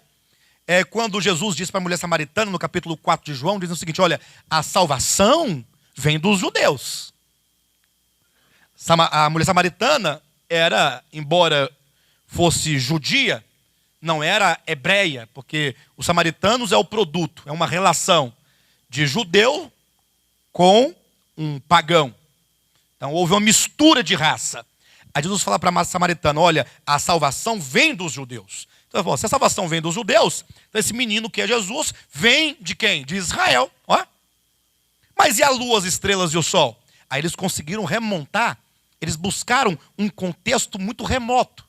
é quando Jesus disse para a mulher samaritana, no capítulo 4 de João, diz o seguinte, olha, a salvação vem dos judeus. A mulher samaritana era, embora fosse judia, não era hebreia, porque os samaritanos é o produto, é uma relação de judeu com um pagão. Então houve uma mistura de raça. Aí Jesus fala para a samaritana, olha, a salvação vem dos judeus. Então ele falou, se a salvação vem dos judeus, então esse menino que é Jesus, vem de quem? De Israel. Ó. Mas e a lua, as estrelas e o sol? Aí eles conseguiram remontar, eles buscaram um contexto muito remoto.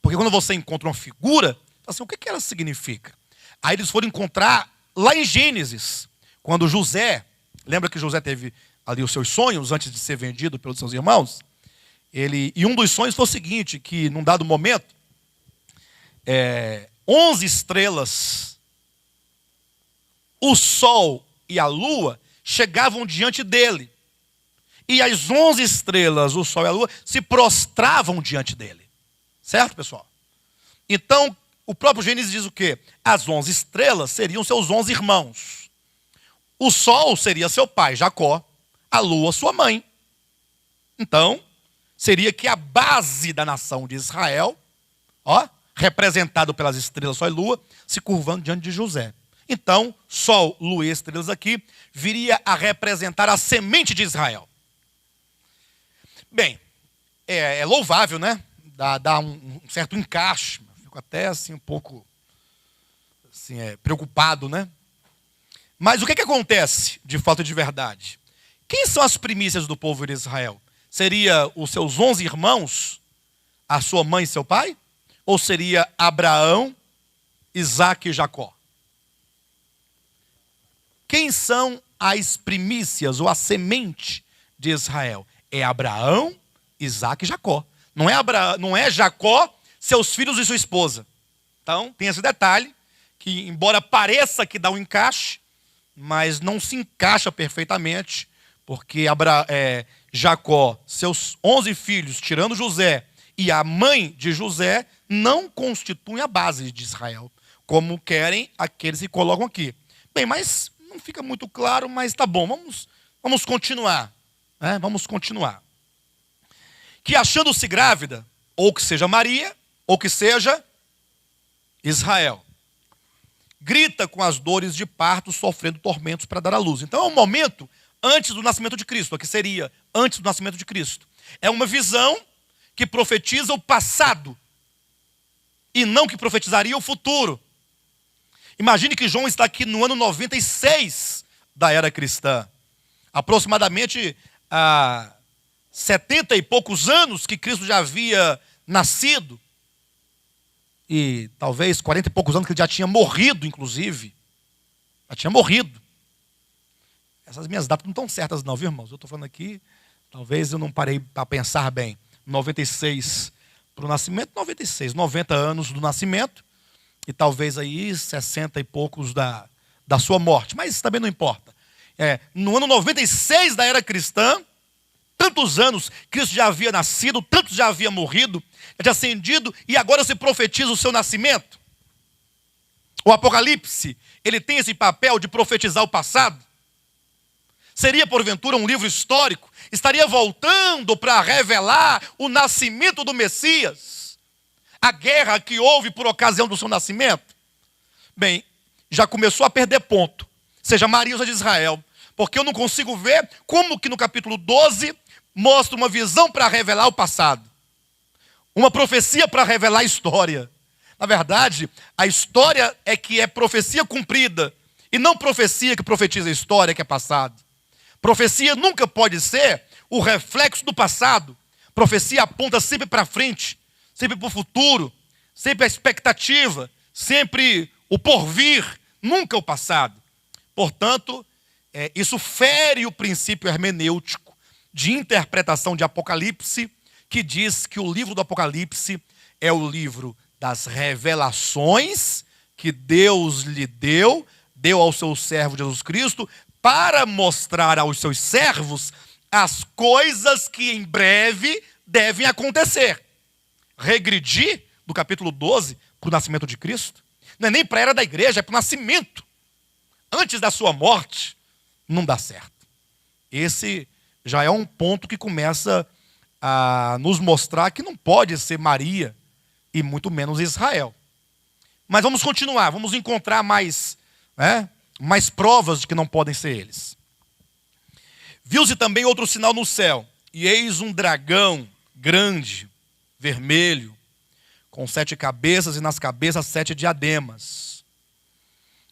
Porque quando você encontra uma figura, assim, o que ela significa? Aí eles foram encontrar lá em Gênesis, quando José, lembra que José teve ali os seus sonhos antes de ser vendido pelos seus irmãos? E um dos sonhos foi o seguinte, que num dado momento, 11 estrelas, o sol e a lua chegavam diante dele. E as 11 estrelas, o sol e a lua, se prostravam diante dele. Certo, pessoal? Então, o próprio Gênesis diz o quê? As 11 estrelas seriam seus 11 irmãos. O sol seria seu pai, Jacó. A lua, sua mãe. Então, seria que a base da nação de Israel, representado pelas estrelas, sol e lua, se curvando diante de José. Então, sol, lua e estrelas aqui, viria a representar a semente de Israel. Bem, é louvável, né? Dá um certo encaixe. Fico até assim um pouco assim, preocupado, né? Mas o que acontece de fato e de verdade? Quem são as primícias do povo de Israel? Seria os seus 11 irmãos, a sua mãe e seu pai? Ou seria Abraão, Isaque e Jacó? Quem são as primícias ou a semente de Israel? É Abraão, Isaque e Jacó. Não é Jacó, seus filhos e sua esposa. Então, tem esse detalhe, que embora pareça que dá um encaixe, mas não se encaixa perfeitamente, porque Jacó, seus 11 filhos, tirando José, e a mãe de José, não constituem a base de Israel, como querem aqueles que colocam aqui. Bem, mas não fica muito claro, mas tá bom, vamos continuar. Né? Vamos continuar. Que achando-se grávida, ou que seja Maria, ou que seja Israel, grita com as dores de parto, sofrendo tormentos para dar à luz. Então é um momento antes do nascimento de Cristo, o que seria antes do nascimento de Cristo. É uma visão que profetiza o passado, e não que profetizaria o futuro. Imagine que João está aqui no ano 96 da era cristã. Aproximadamente há 70 e poucos anos que Cristo já havia nascido. E talvez 40 e poucos anos que ele já tinha morrido, inclusive. Já tinha morrido. Essas minhas datas não estão certas não, viu, irmãos? Eu estou falando aqui, talvez eu não parei para pensar bem. 96 para o nascimento, 96. 90 anos do nascimento. E talvez aí 60 e poucos da sua morte. Mas isso também não importa. No ano 96 da era cristã, tantos anos Cristo já havia nascido, tantos já havia morrido, já tinha ascendido, e agora se profetiza o seu nascimento. O Apocalipse, ele tem esse papel de profetizar o passado. Seria, porventura, um livro histórico? Estaria voltando para revelar o nascimento do Messias? A guerra que houve por ocasião do seu nascimento? Bem, já começou a perder ponto. Seja Maria ou seja Israel. Porque eu não consigo ver como que no capítulo 12 mostra uma visão para revelar o passado. Uma profecia para revelar a história. Na verdade, a história é que é profecia cumprida. E não profecia que profetiza a história que é passado. Profecia nunca pode ser o reflexo do passado. Profecia aponta sempre para frente, sempre para o futuro, sempre a expectativa, sempre o porvir, nunca o passado. Portanto, isso fere o princípio hermenêutico de interpretação de Apocalipse, que diz que o livro do Apocalipse é o livro das revelações que Deus lhe deu ao seu servo Jesus Cristo, para mostrar aos seus servos as coisas que em breve devem acontecer. Regredir do capítulo 12 para o nascimento de Cristo, não é nem para a era da igreja, é para o nascimento. Antes da sua morte, não dá certo. Esse já é um ponto que começa a nos mostrar que não pode ser Maria e muito menos Israel. Mas vamos continuar, vamos encontrar mais provas de que não podem ser eles. Viu-se também outro sinal no céu, e eis um dragão grande, vermelho, com 7 cabeças e nas cabeças 7 diademas.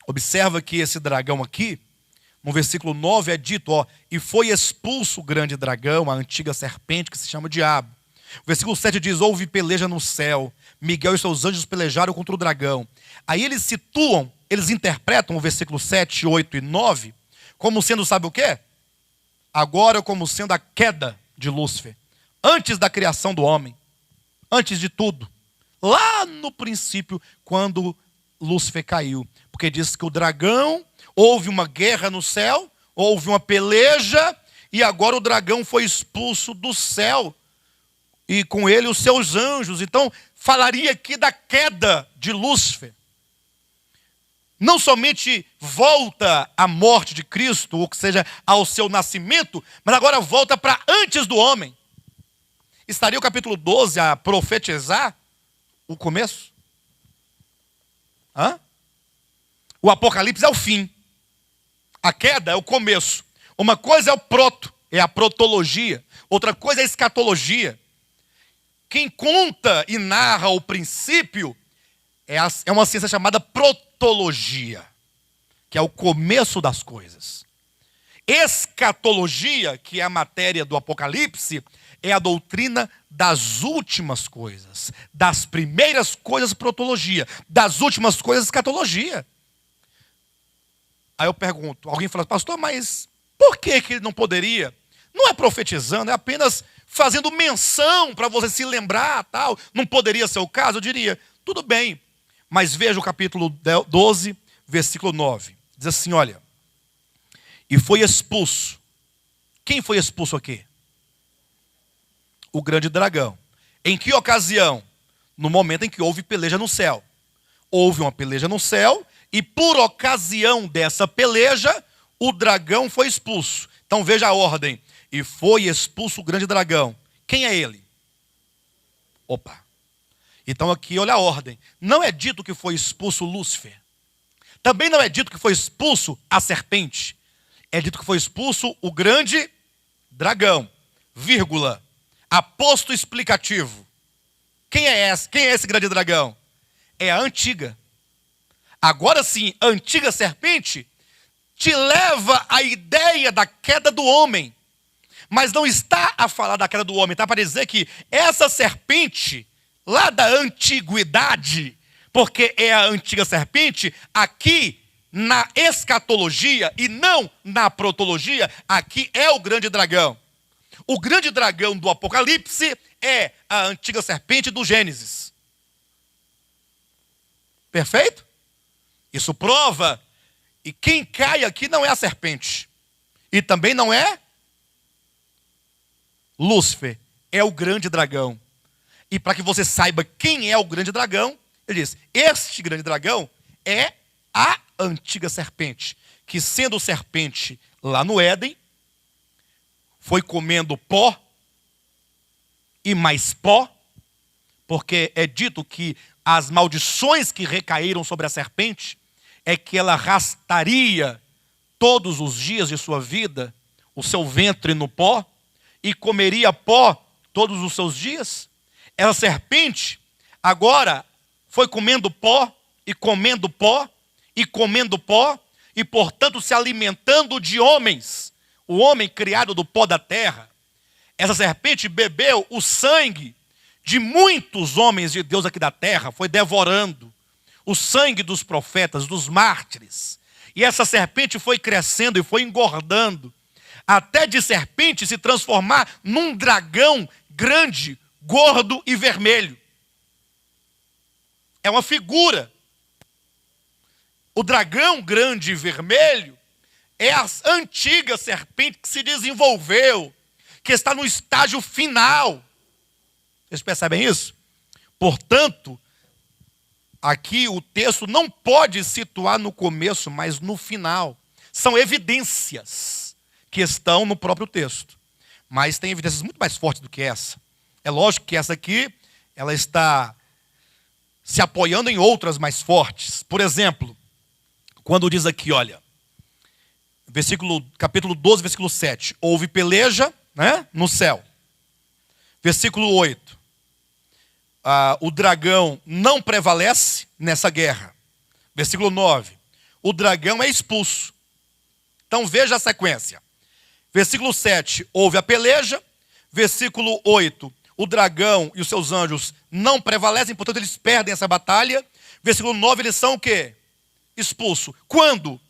Observa que esse dragão aqui, no versículo 9 é dito, e foi expulso o grande dragão, a antiga serpente que se chama Diabo. O versículo 7 diz, houve peleja no céu, Miguel e seus anjos pelejaram contra o dragão. Aí eles situam, eles interpretam o versículo 7, 8 e 9, como sendo, sabe o quê? Agora como sendo a queda de Lúcifer, antes da criação do homem, antes de tudo. Lá no princípio, quando Lúcifer caiu. Porque diz que o dragão, houve uma guerra no céu, houve uma peleja, e agora o dragão foi expulso do céu. E com ele os seus anjos. Então, falaria aqui da queda de Lúcifer. Não somente volta à morte de Cristo, ou que seja, ao seu nascimento, mas agora volta para antes do homem. Estaria o capítulo 12 a profetizar o começo? O Apocalipse é o fim. A queda é o começo. Uma coisa é o proto, é a protologia. Outra coisa é a escatologia. Quem conta e narra o princípio é uma ciência chamada protologia, que é o começo das coisas. Escatologia, que é a matéria do Apocalipse, é a doutrina das últimas coisas. Das primeiras coisas, protologia. Das últimas coisas, escatologia. Aí eu pergunto, alguém fala, pastor, mas por que ele não poderia? Não é profetizando, é apenas fazendo menção para você se lembrar, tal. Não poderia ser o caso? Eu diria, tudo bem. Mas veja o capítulo 12, versículo 9. Diz assim, olha. E foi expulso. Quem foi expulso aqui? O grande dragão. Em que ocasião? No momento em que houve peleja no céu. Houve uma peleja no céu, e por ocasião dessa peleja, o dragão foi expulso. Então veja a ordem. E foi expulso o grande dragão. Quem é ele? Opa. Então aqui olha a ordem. Não é dito que foi expulso Lúcifer. Também não é dito que foi expulso a serpente. É dito que foi expulso o grande dragão. Vírgula. Aposto explicativo. Quem é esse grande dragão? É a antiga. Agora sim, a antiga serpente te leva à ideia da queda do homem. Mas não está a falar da queda do homem, está para dizer que essa serpente, lá da antiguidade, porque é a antiga serpente, aqui na escatologia e não na protologia, aqui é o grande dragão. O grande dragão do Apocalipse é a antiga serpente do Gênesis. Perfeito? Isso prova. E quem cai aqui não é a serpente. E também não é Lúcifer. É o grande dragão. E para que você saiba quem é o grande dragão, ele diz, este grande dragão é a antiga serpente, que sendo serpente lá no Éden, foi comendo pó e mais pó, porque é dito que as maldições que recaíram sobre a serpente é que ela arrastaria todos os dias de sua vida o seu ventre no pó e comeria pó todos os seus dias. Essa serpente agora foi comendo pó e comendo pó e comendo pó e, portanto, se alimentando de homens. O homem criado do pó da terra. Essa serpente bebeu o sangue de muitos homens de Deus aqui da terra, foi devorando o sangue dos profetas, dos mártires. E essa serpente foi crescendo e foi engordando, até de serpente se transformar num dragão grande, gordo e vermelho. É uma figura. O dragão grande e vermelho é a antiga serpente que se desenvolveu, que está no estágio final. Vocês percebem isso? Portanto, aqui o texto não pode situar no começo, mas no final. São evidências que estão no próprio texto. Mas tem evidências muito mais fortes do que essa. É lógico que essa aqui, ela está se apoiando em outras mais fortes. Por exemplo, quando diz aqui, olha, capítulo 12, versículo 7. Houve peleja, no céu. Versículo 8. O dragão não prevalece nessa guerra. Versículo 9. O dragão é expulso. Então veja a sequência. Versículo 7. Houve a peleja. Versículo 8. O dragão e os seus anjos não prevalecem, portanto eles perdem essa batalha. Versículo 9, eles são o quê? Expulsos. Quando?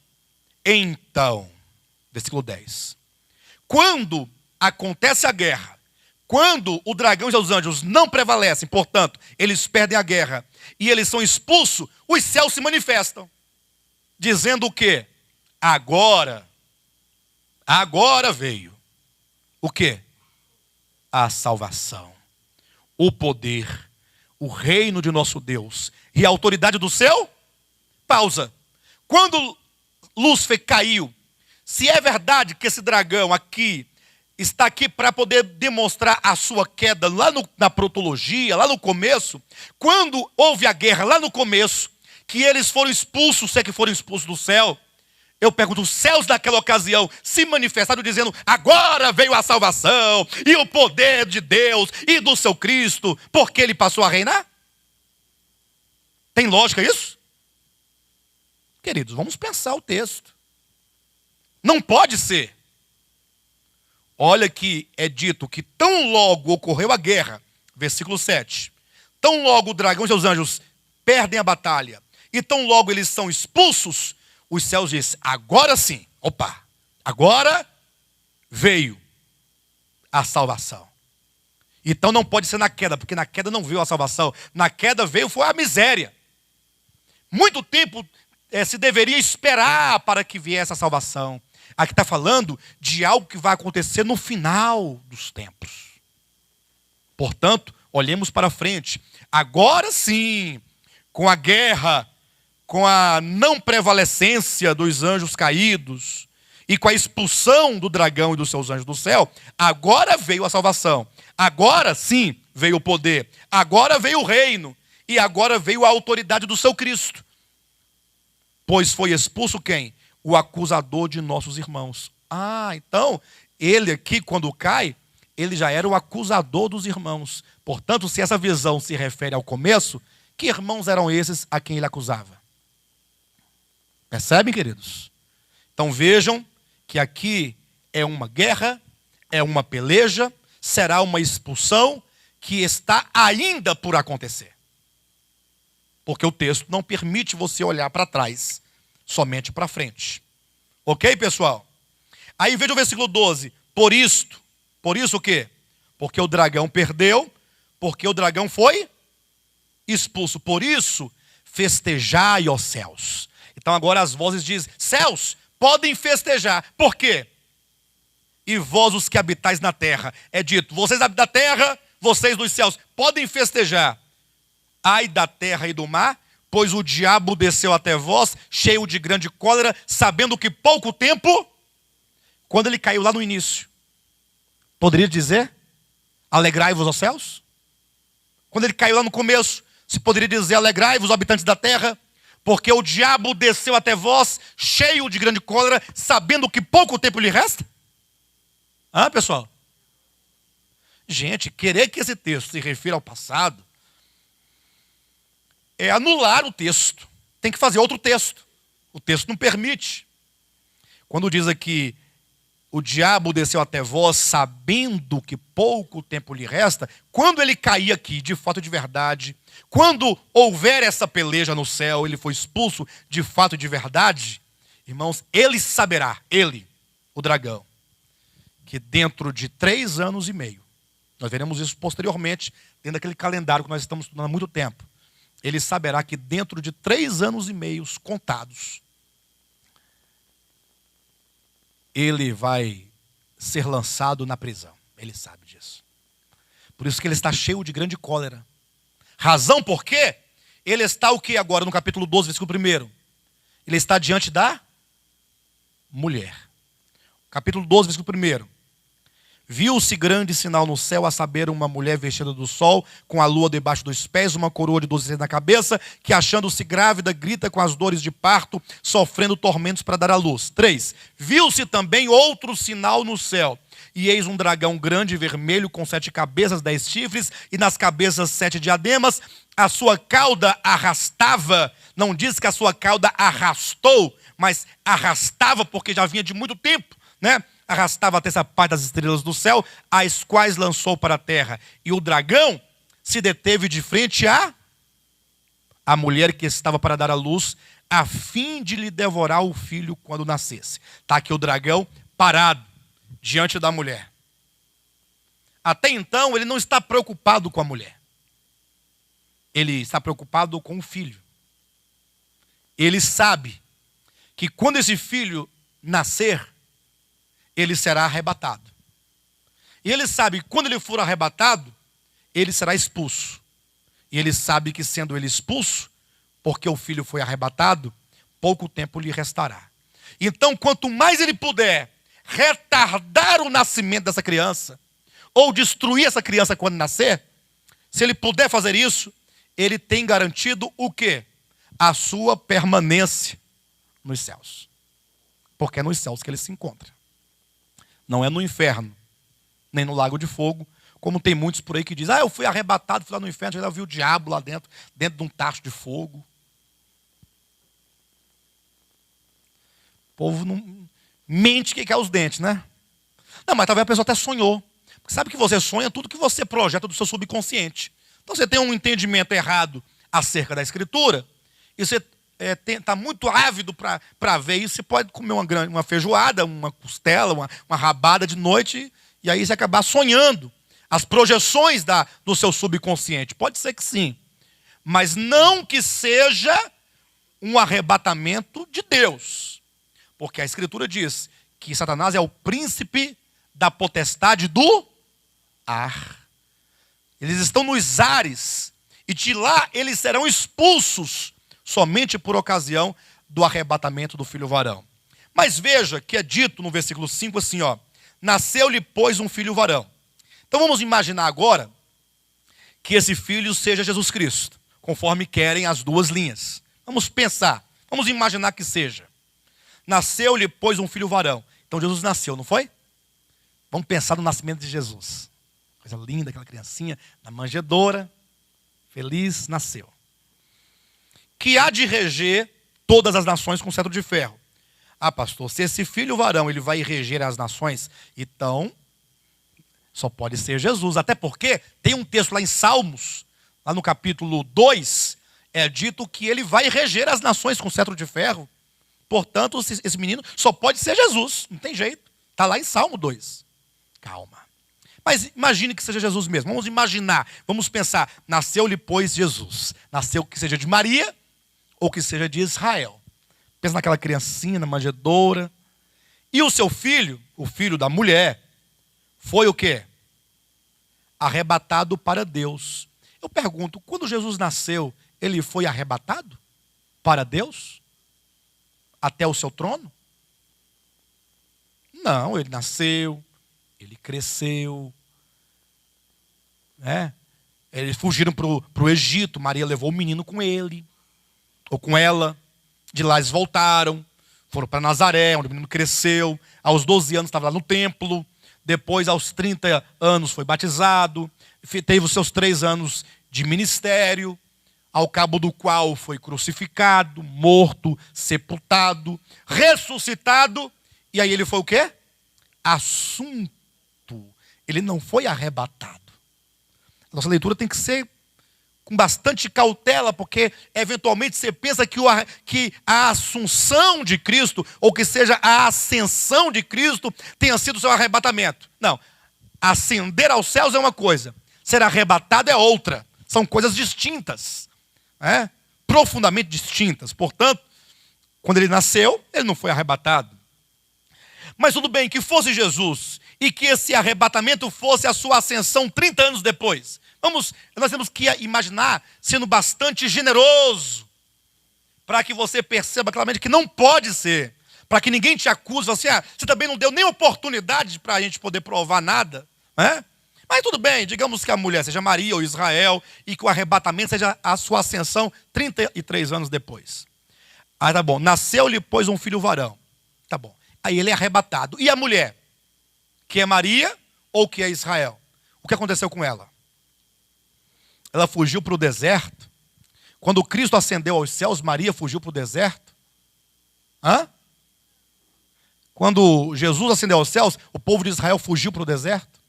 Então. Versículo 10. Quando acontece a guerra, quando o dragão e seus anjos não prevalecem, portanto, eles perdem a guerra e eles são expulsos, os céus se manifestam, dizendo o quê? Agora veio o quê? A salvação, o poder, o reino de nosso Deus e a autoridade do seu. Pausa. Quando Lúcifer caiu, se é verdade que esse dragão aqui está aqui para poder demonstrar a sua queda lá na protologia, lá no começo, quando houve a guerra lá no começo, que eles foram expulsos, se é que foram expulsos do céu, eu pergunto, os céus daquela ocasião se manifestaram dizendo, agora veio a salvação e o poder de Deus e do seu Cristo, porque ele passou a reinar? Tem lógica isso? Queridos, vamos pensar o texto. Não pode ser. Olha que é dito que tão logo ocorreu a guerra, versículo 7, tão logo o dragão e seus anjos perdem a batalha, e tão logo eles são expulsos, os céus dizem, agora sim, agora veio a salvação. Então não pode ser na queda, porque na queda não veio a salvação, na queda foi a miséria. Muito tempo se deveria esperar para que viesse a salvação. Aqui está falando de algo que vai acontecer no final dos tempos. Portanto, olhemos para frente. Agora sim, com a guerra, com a não prevalecência dos anjos caídos e com a expulsão do dragão e dos seus anjos do céu, agora veio a salvação. Agora sim veio o poder. Agora veio o reino. E agora veio a autoridade do seu Cristo. Pois foi expulso quem? O acusador de nossos irmãos. Então, ele aqui, quando cai, ele já era o acusador dos irmãos. Portanto, se essa visão se refere ao começo, que irmãos eram esses a quem ele acusava? Percebem, queridos? Então vejam que aqui é uma guerra, é uma peleja, será uma expulsão que está ainda por acontecer. Porque o texto não permite você olhar para trás, somente para frente. Ok, pessoal? Aí veja o versículo 12. Por isso o quê? Porque o dragão perdeu, porque o dragão foi expulso. Por isso, festejai, ó céus. Então agora as vozes dizem, céus, podem festejar. Por quê? E vós os que habitais na terra. É dito, vocês da terra, vocês dos céus, podem festejar. Ai da terra e do mar, pois o diabo desceu até vós, cheio de grande cólera, sabendo que pouco tempo, quando ele caiu lá no início, poderia dizer, alegrai-vos, ó céus? Quando ele caiu lá no começo, se poderia dizer, alegrai-vos, habitantes da terra, porque o diabo desceu até vós, cheio de grande cólera, sabendo que pouco tempo lhe resta? Pessoal? Gente, querer que esse texto se refira ao passado, é anular o texto. Tem que fazer outro texto. O texto não permite. Quando diz aqui, o diabo desceu até vós, sabendo que pouco tempo lhe resta, quando ele cair aqui, de fato e de verdade, quando houver essa peleja no céu, ele foi expulso de fato e de verdade, irmãos, ele saberá, o dragão, que dentro de 3 anos e meio, nós veremos isso posteriormente, dentro daquele calendário que nós estamos estudando há muito tempo, ele saberá que dentro de 3 anos e meio contados, ele vai ser lançado na prisão. Ele sabe disso. Por isso que ele está cheio de grande cólera. Razão por quê? Ele está o que agora no capítulo 12, versículo 1? Ele está diante da mulher. Capítulo 12, versículo 1. Viu-se grande sinal no céu, a saber, uma mulher vestida do sol, com a lua debaixo dos pés, uma coroa de 12 estrelas na cabeça, que achando-se grávida, grita com as dores de parto, sofrendo tormentos para dar à luz. 3. Viu-se também outro sinal no céu, E eis um dragão grande e vermelho, com 7 cabeças, 10 chifres, e nas cabeças 7 diademas. A sua cauda arrastava, não diz que a sua cauda arrastou, mas arrastava, porque já vinha de muito tempo, né? Arrastava até essa parte das estrelas do céu, as quais lançou para a terra. E o dragão se deteve de frente à mulher que estava para dar à luz, a fim de lhe devorar o filho quando nascesse. Está aqui o dragão parado diante da mulher. Até então, ele não está preocupado com a mulher. Ele está preocupado com o filho. Ele sabe que quando esse filho nascer, ele será arrebatado. E ele sabe que quando ele for arrebatado, ele será expulso. E ele sabe que sendo ele expulso, porque o filho foi arrebatado, pouco tempo lhe restará. Então, quanto mais ele puder retardar o nascimento dessa criança, ou destruir essa criança quando nascer, se ele puder fazer isso, ele tem garantido o quê? A sua permanência nos céus. Porque é nos céus que ele se encontra. Não é no inferno, nem no lago de fogo, como tem muitos por aí que dizem, eu fui arrebatado, fui lá no inferno, já vi o diabo lá dentro de um tacho de fogo. O povo não mente que quer os dentes, né? Não, mas talvez a pessoa até sonhou. Porque sabe que você sonha tudo que você projeta do seu subconsciente. Então você tem um entendimento errado acerca da Escritura, e você está muito ávido para ver isso. Você pode comer uma feijoada, uma costela, uma rabada de noite, e aí você acabar sonhando as projeções do seu subconsciente. Pode ser que sim, mas não que seja um arrebatamento de Deus. Porque a Escritura diz que Satanás é o príncipe da potestade do ar. Eles estão nos ares, e de lá eles serão expulsos somente por ocasião do arrebatamento do filho varão. Mas veja que é dito no versículo 5 assim, nasceu-lhe, pois, um filho varão. Então vamos imaginar agora que esse filho seja Jesus Cristo, conforme querem as duas linhas. Vamos pensar, vamos imaginar que seja. Nasceu-lhe, pois, um filho varão. Então Jesus nasceu, não foi? Vamos pensar no nascimento de Jesus. Coisa linda, aquela criancinha na manjedoura, feliz, nasceu. Que há de reger todas as nações com cetro de ferro. Pastor, se esse filho varão ele vai reger as nações, então só pode ser Jesus. Até porque tem um texto lá em Salmos, lá no capítulo 2, é dito que ele vai reger as nações com cetro de ferro. Portanto, esse menino só pode ser Jesus, não tem jeito. Está lá em Salmo 2. Calma. Mas imagine que seja Jesus mesmo. Vamos imaginar, vamos pensar. Nasceu-lhe, pois, Jesus. Nasceu que seja de Maria ou que seja de Israel. Pensa naquela criancinha na manjedoura. E o seu filho, o filho da mulher, foi o quê? Arrebatado para Deus. Eu pergunto, quando Jesus nasceu, ele foi arrebatado para Deus? Até o seu trono? Não, ele nasceu, ele cresceu, né? Eles fugiram para o Egito, Maria levou o menino com ele, ou com ela, de lá eles voltaram, foram para Nazaré, onde o menino cresceu, aos 12 anos estava lá no templo, depois aos 30 anos foi batizado, teve os seus 3 anos de ministério, ao cabo do qual foi crucificado, morto, sepultado, ressuscitado, e aí ele foi o quê? Assunto. Ele não foi arrebatado. A nossa leitura tem que ser com bastante cautela, porque eventualmente você pensa que a assunção de Cristo, ou que seja a ascensão de Cristo, tenha sido o seu arrebatamento. Não. Ascender aos céus é uma coisa, ser arrebatado é outra. São coisas distintas. Profundamente distintas. Portanto, quando ele nasceu, ele não foi arrebatado. Mas tudo bem, que fosse Jesus e que esse arrebatamento fosse a sua ascensão 30 anos depois. Nós temos que imaginar sendo bastante generoso para que você perceba claramente que não pode ser, para que ninguém te acuse, assim, você também não deu nem oportunidade para a gente poder provar nada, né? Mas tudo bem, digamos que a mulher seja Maria ou Israel e que o arrebatamento seja a sua ascensão 33 anos depois. Tá bom, nasceu-lhe, pois, um filho varão. Tá bom, aí ele é arrebatado. E a mulher? Que é Maria ou que é Israel? O que aconteceu com ela? Ela fugiu para o deserto. Quando Cristo ascendeu aos céus, Maria fugiu para o deserto. Hã? Quando Jesus ascendeu aos céus, o povo de Israel fugiu para o deserto.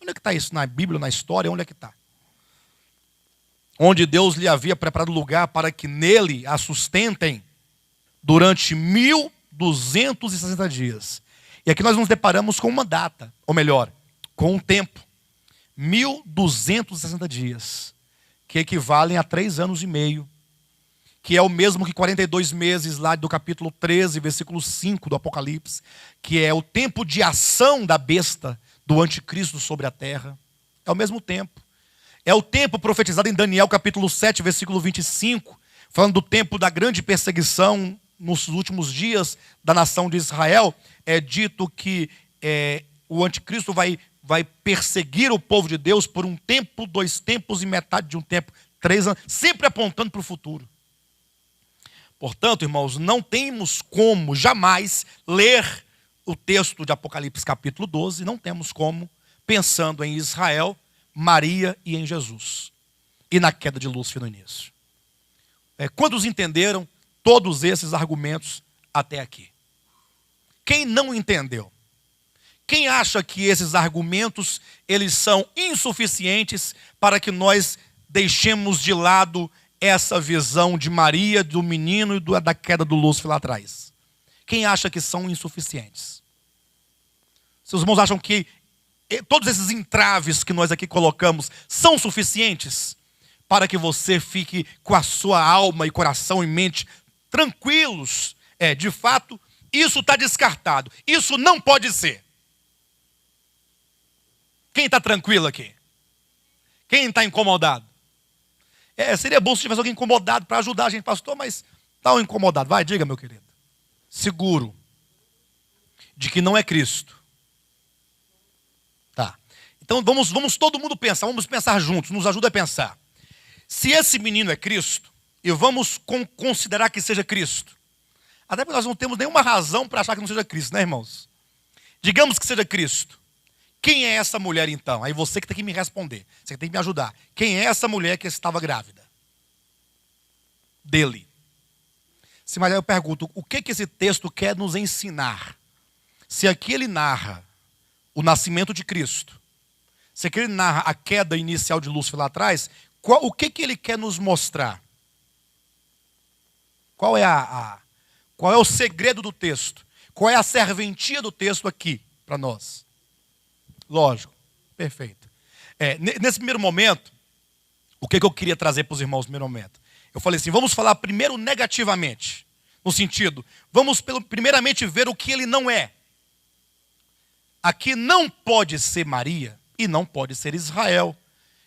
Onde é que está isso? Na Bíblia, na história, onde é que está? Onde Deus lhe havia preparado lugar para que nele a sustentem durante 1260 dias. E aqui nós nos deparamos com uma data, ou melhor, com um tempo. 1260 dias, que equivalem a 3 anos e meio, que é o mesmo que 42 meses lá do capítulo 13, versículo 5 do Apocalipse, que é o tempo de ação da besta do anticristo sobre a terra. É o mesmo tempo. É o tempo profetizado em Daniel capítulo 7, versículo 25, falando do tempo da grande perseguição nos últimos dias da nação de Israel. É dito que o anticristo vai perseguir o povo de Deus por um tempo, 2 tempos e metade de um tempo, 3 anos, sempre apontando para o futuro. Portanto, irmãos, não temos como jamais ler o texto de Apocalipse capítulo 12, não temos como, pensando em Israel, Maria e em Jesus. E na queda de Lúcifer no início. Quantos entenderam todos esses argumentos até aqui? Quem não entendeu? Quem acha que esses argumentos eles são insuficientes para que nós deixemos de lado essa visão de Maria, do menino e da queda do Lúcifer lá atrás? Quem acha que são insuficientes? Seus irmãos acham que todos esses entraves que nós aqui colocamos são suficientes para que você fique com a sua alma e coração e mente tranquilos? De fato, isso está descartado. Isso não pode ser. Quem está tranquilo aqui? Quem está incomodado? Seria bom se tivesse alguém incomodado para ajudar a gente, pastor, mas está um incomodado. Vai, diga, meu querido. Seguro de que não é Cristo. Tá. Então vamos todo mundo pensar, vamos pensar juntos, nos ajuda a pensar. Se esse menino é Cristo, e vamos considerar que seja Cristo, até porque nós não temos nenhuma razão para achar que não seja Cristo, né, irmãos? Digamos que seja Cristo. Quem é essa mulher então? Aí você que tem que me responder, você que tem que me ajudar. Quem é essa mulher que estava grávida? Dele. Mas aí eu pergunto, o que esse texto quer nos ensinar? Se aqui ele narra o nascimento de Cristo, se aqui ele narra a queda inicial de Lúcifer lá atrás, o que ele quer nos mostrar? Qual é o segredo do texto? Qual é a serventia do texto aqui para nós? Lógico, perfeito. Nesse primeiro momento, o que eu queria trazer para os irmãos no primeiro momento? Eu falei assim, vamos falar primeiro negativamente, no sentido, vamos primeiramente ver o que ele não é. Aqui não pode ser Maria, e não pode ser Israel,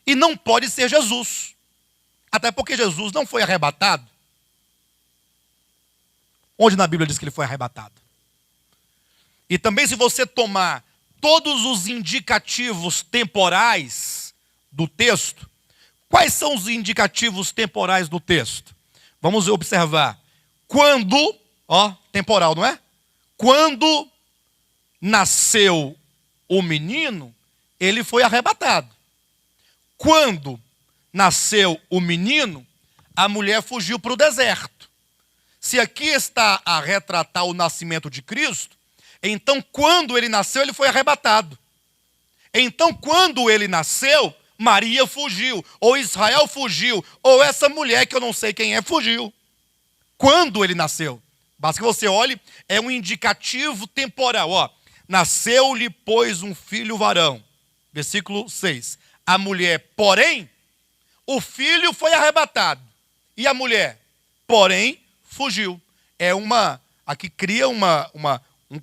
e não pode ser Jesus. Até porque Jesus não foi arrebatado. Onde na Bíblia diz que ele foi arrebatado? E também se você tomar todos os indicativos temporais do texto, quais são os indicativos temporais do texto? Vamos observar. Quando, temporal, não é? Quando nasceu o menino, ele foi arrebatado. Quando nasceu o menino, a mulher fugiu para o deserto. Se aqui está a retratar o nascimento de Cristo, então quando ele nasceu, ele foi arrebatado. Então quando ele nasceu, Maria fugiu, ou Israel fugiu, ou essa mulher que eu não sei quem é, fugiu. Quando ele nasceu. Basta que você olhe, é um indicativo temporal. Nasceu-lhe, pois, um filho varão. Versículo 6. A mulher, porém, o filho foi arrebatado. E a mulher, porém, fugiu. Aqui cria um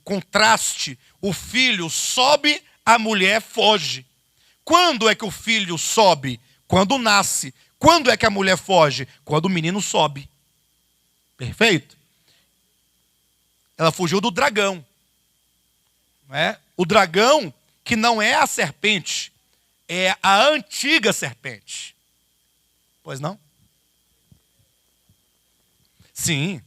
contraste. O filho sobe, a mulher foge. Quando é que o filho sobe? Quando nasce. Quando é que a mulher foge? Quando o menino sobe. Perfeito? Ela fugiu do dragão. O dragão que não é a serpente, é a antiga serpente. Pois não? Sim.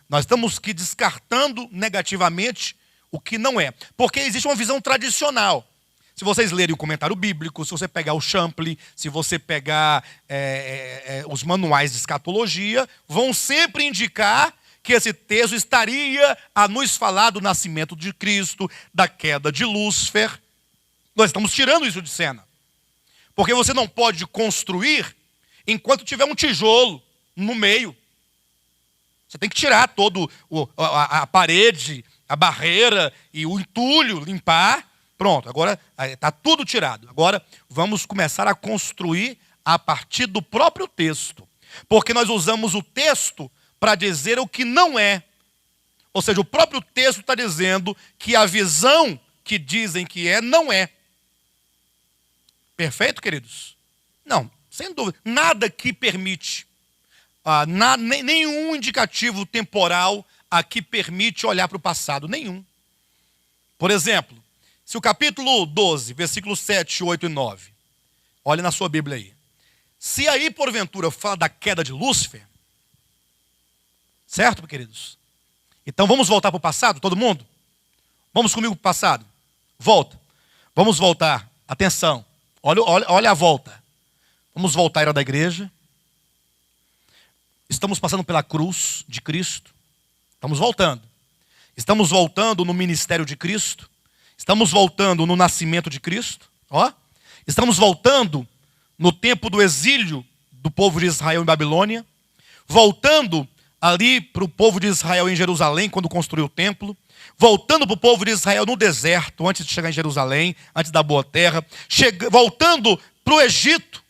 Nós estamos aqui descartando negativamente o que não é. Porque existe uma visão tradicional. Se vocês lerem o comentário bíblico, se você pegar o Champlin, se você pegar os manuais de escatologia, vão sempre indicar que esse texto estaria a nos falar do nascimento de Cristo, da queda de Lúcifer. Nós estamos tirando isso de cena. Porque você não pode construir enquanto tiver um tijolo no meio. Você tem que tirar todo a parede, a barreira e o entulho, limpar. Pronto, agora está tudo tirado. Agora vamos começar a construir a partir do próprio texto. Porque nós usamos o texto para dizer o que não é. Ou seja, o próprio texto está dizendo que a visão que dizem que é, não é. Perfeito, queridos? Não, sem dúvida. Nada que permite, nenhum indicativo temporal aqui permite olhar para o passado. Nenhum. Por exemplo, se o capítulo 12, versículos 7, 8 e 9, olhe na sua Bíblia aí. Se aí, porventura, fala da queda de Lúcifer, certo, queridos? Então vamos voltar para o passado, todo mundo? Vamos comigo para o passado. Volta. Vamos voltar. Atenção. Olha a volta. Vamos voltar à era da igreja. Estamos passando pela cruz de Cristo. Estamos voltando. Estamos voltando no ministério de Cristo. Estamos voltando no nascimento de Cristo. Ó. Estamos voltando no tempo do exílio do povo de Israel em Babilônia. Voltando ali para o povo de Israel em Jerusalém, quando construiu o templo. Voltando para o povo de Israel no deserto, antes de chegar em Jerusalém, antes da boa terra. Voltando para o Egito.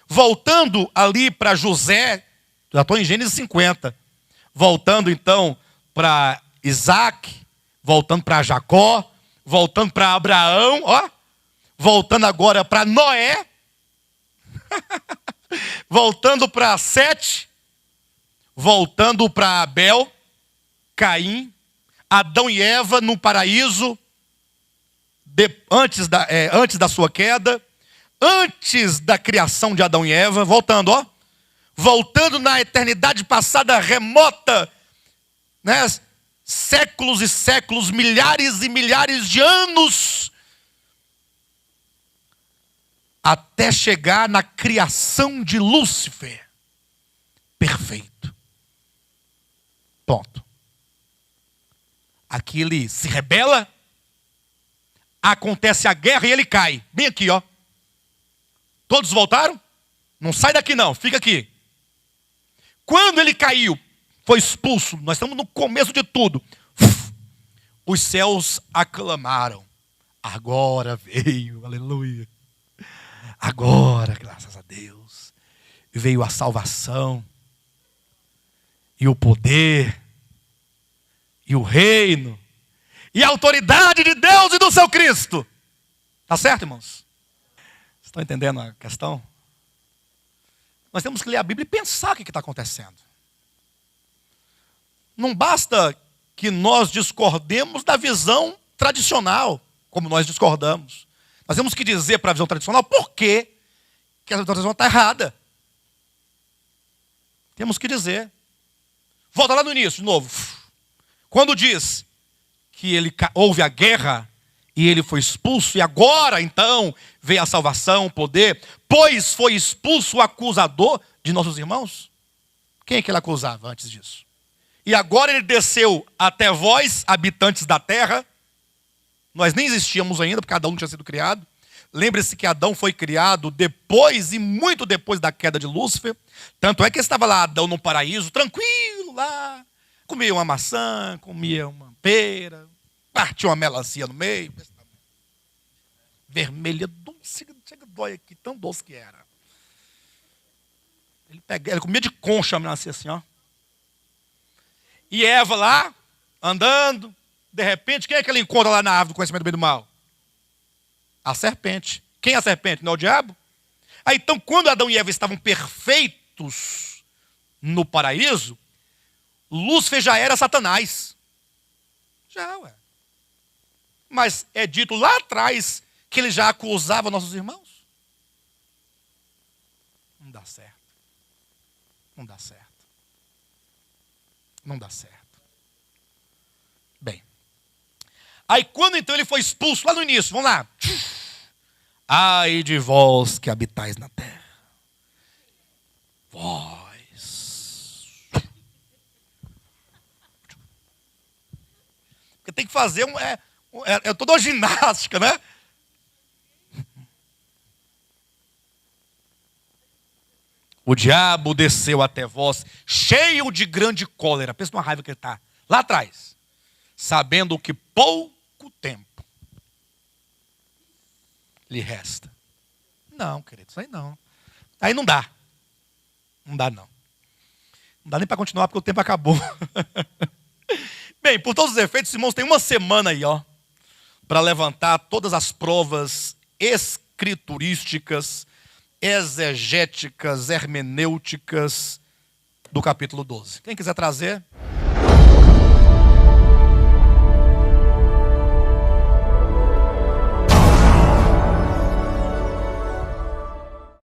Voltando ali para José. Já estou em Gênesis 50. Voltando então para Isaac. Voltando para Jacó. Voltando para Abraão. Ó. Voltando agora para Noé. Voltando para Sete. Voltando para Abel. Caim. Adão e Eva no paraíso. Antes da sua queda. Antes da criação de Adão e Eva. Voltando, ó. Voltando na eternidade passada remota. Né? Séculos e séculos, milhares e milhares de anos. Até chegar na criação de Lúcifer. Perfeito. Ponto. Aqui ele se rebela. Acontece a guerra e ele cai. Bem aqui, ó. Todos voltaram? Não sai daqui não, fica aqui. Quando ele caiu, foi expulso. Nós estamos no começo de tudo. Os céus aclamaram. Agora veio, aleluia. Agora, graças a Deus, veio a salvação. E o poder. E o reino. E a autoridade de Deus e do seu Cristo. Tá certo, irmãos? Estão entendendo a questão? Nós temos que ler a Bíblia e pensar o que está acontecendo. Não basta que nós discordemos da visão tradicional, como nós discordamos. Nós temos que dizer para a visão tradicional por que a visão tradicional está errada. Temos que dizer. Volta lá no início, de novo. Quando diz que houve a guerra e ele foi expulso, e agora então veio a salvação, o poder, pois foi expulso o acusador de nossos irmãos. Quem é que ele acusava antes disso? E agora ele desceu até vós, habitantes da terra. Nós nem existíamos ainda, porque Adão não tinha sido criado. Lembre-se que Adão foi criado depois e muito depois da queda de Lúcifer. Tanto é que estava lá Adão no paraíso, tranquilo lá. Comia uma maçã, comia uma pera, partia uma melancia no meio. Vermelha, doce, chega dói aqui, tão doce que era. Ele comia de concha a melancia assim, ó. E Eva lá, andando, de repente, quem é que ele encontra lá na árvore do conhecimento do bem e do mal? A serpente. Quem é a serpente? Não é o diabo? Então, quando Adão e Eva estavam perfeitos no paraíso, Lúcifer já era Satanás. Já, ué. Mas é dito lá atrás que ele já acusava nossos irmãos. Não dá certo. Não dá certo. Não dá certo. Bem, Aí quando então ele foi expulso, lá no início, vamos lá. Ai de vós que habitais na terra. Vós. Porque tem que fazer toda uma ginástica, né? O diabo desceu até vós, cheio de grande cólera. Pensa numa raiva que ele está lá atrás. Sabendo que pouco tempo lhe resta. Não, querido, isso aí não. Aí não dá. Não dá, não. Não dá nem para continuar, porque o tempo acabou. Bem, por todos os efeitos, irmãos, tem uma semana aí, ó, para levantar todas as provas escriturísticas, exegéticas, hermenêuticas do capítulo 12. Quem quiser trazer,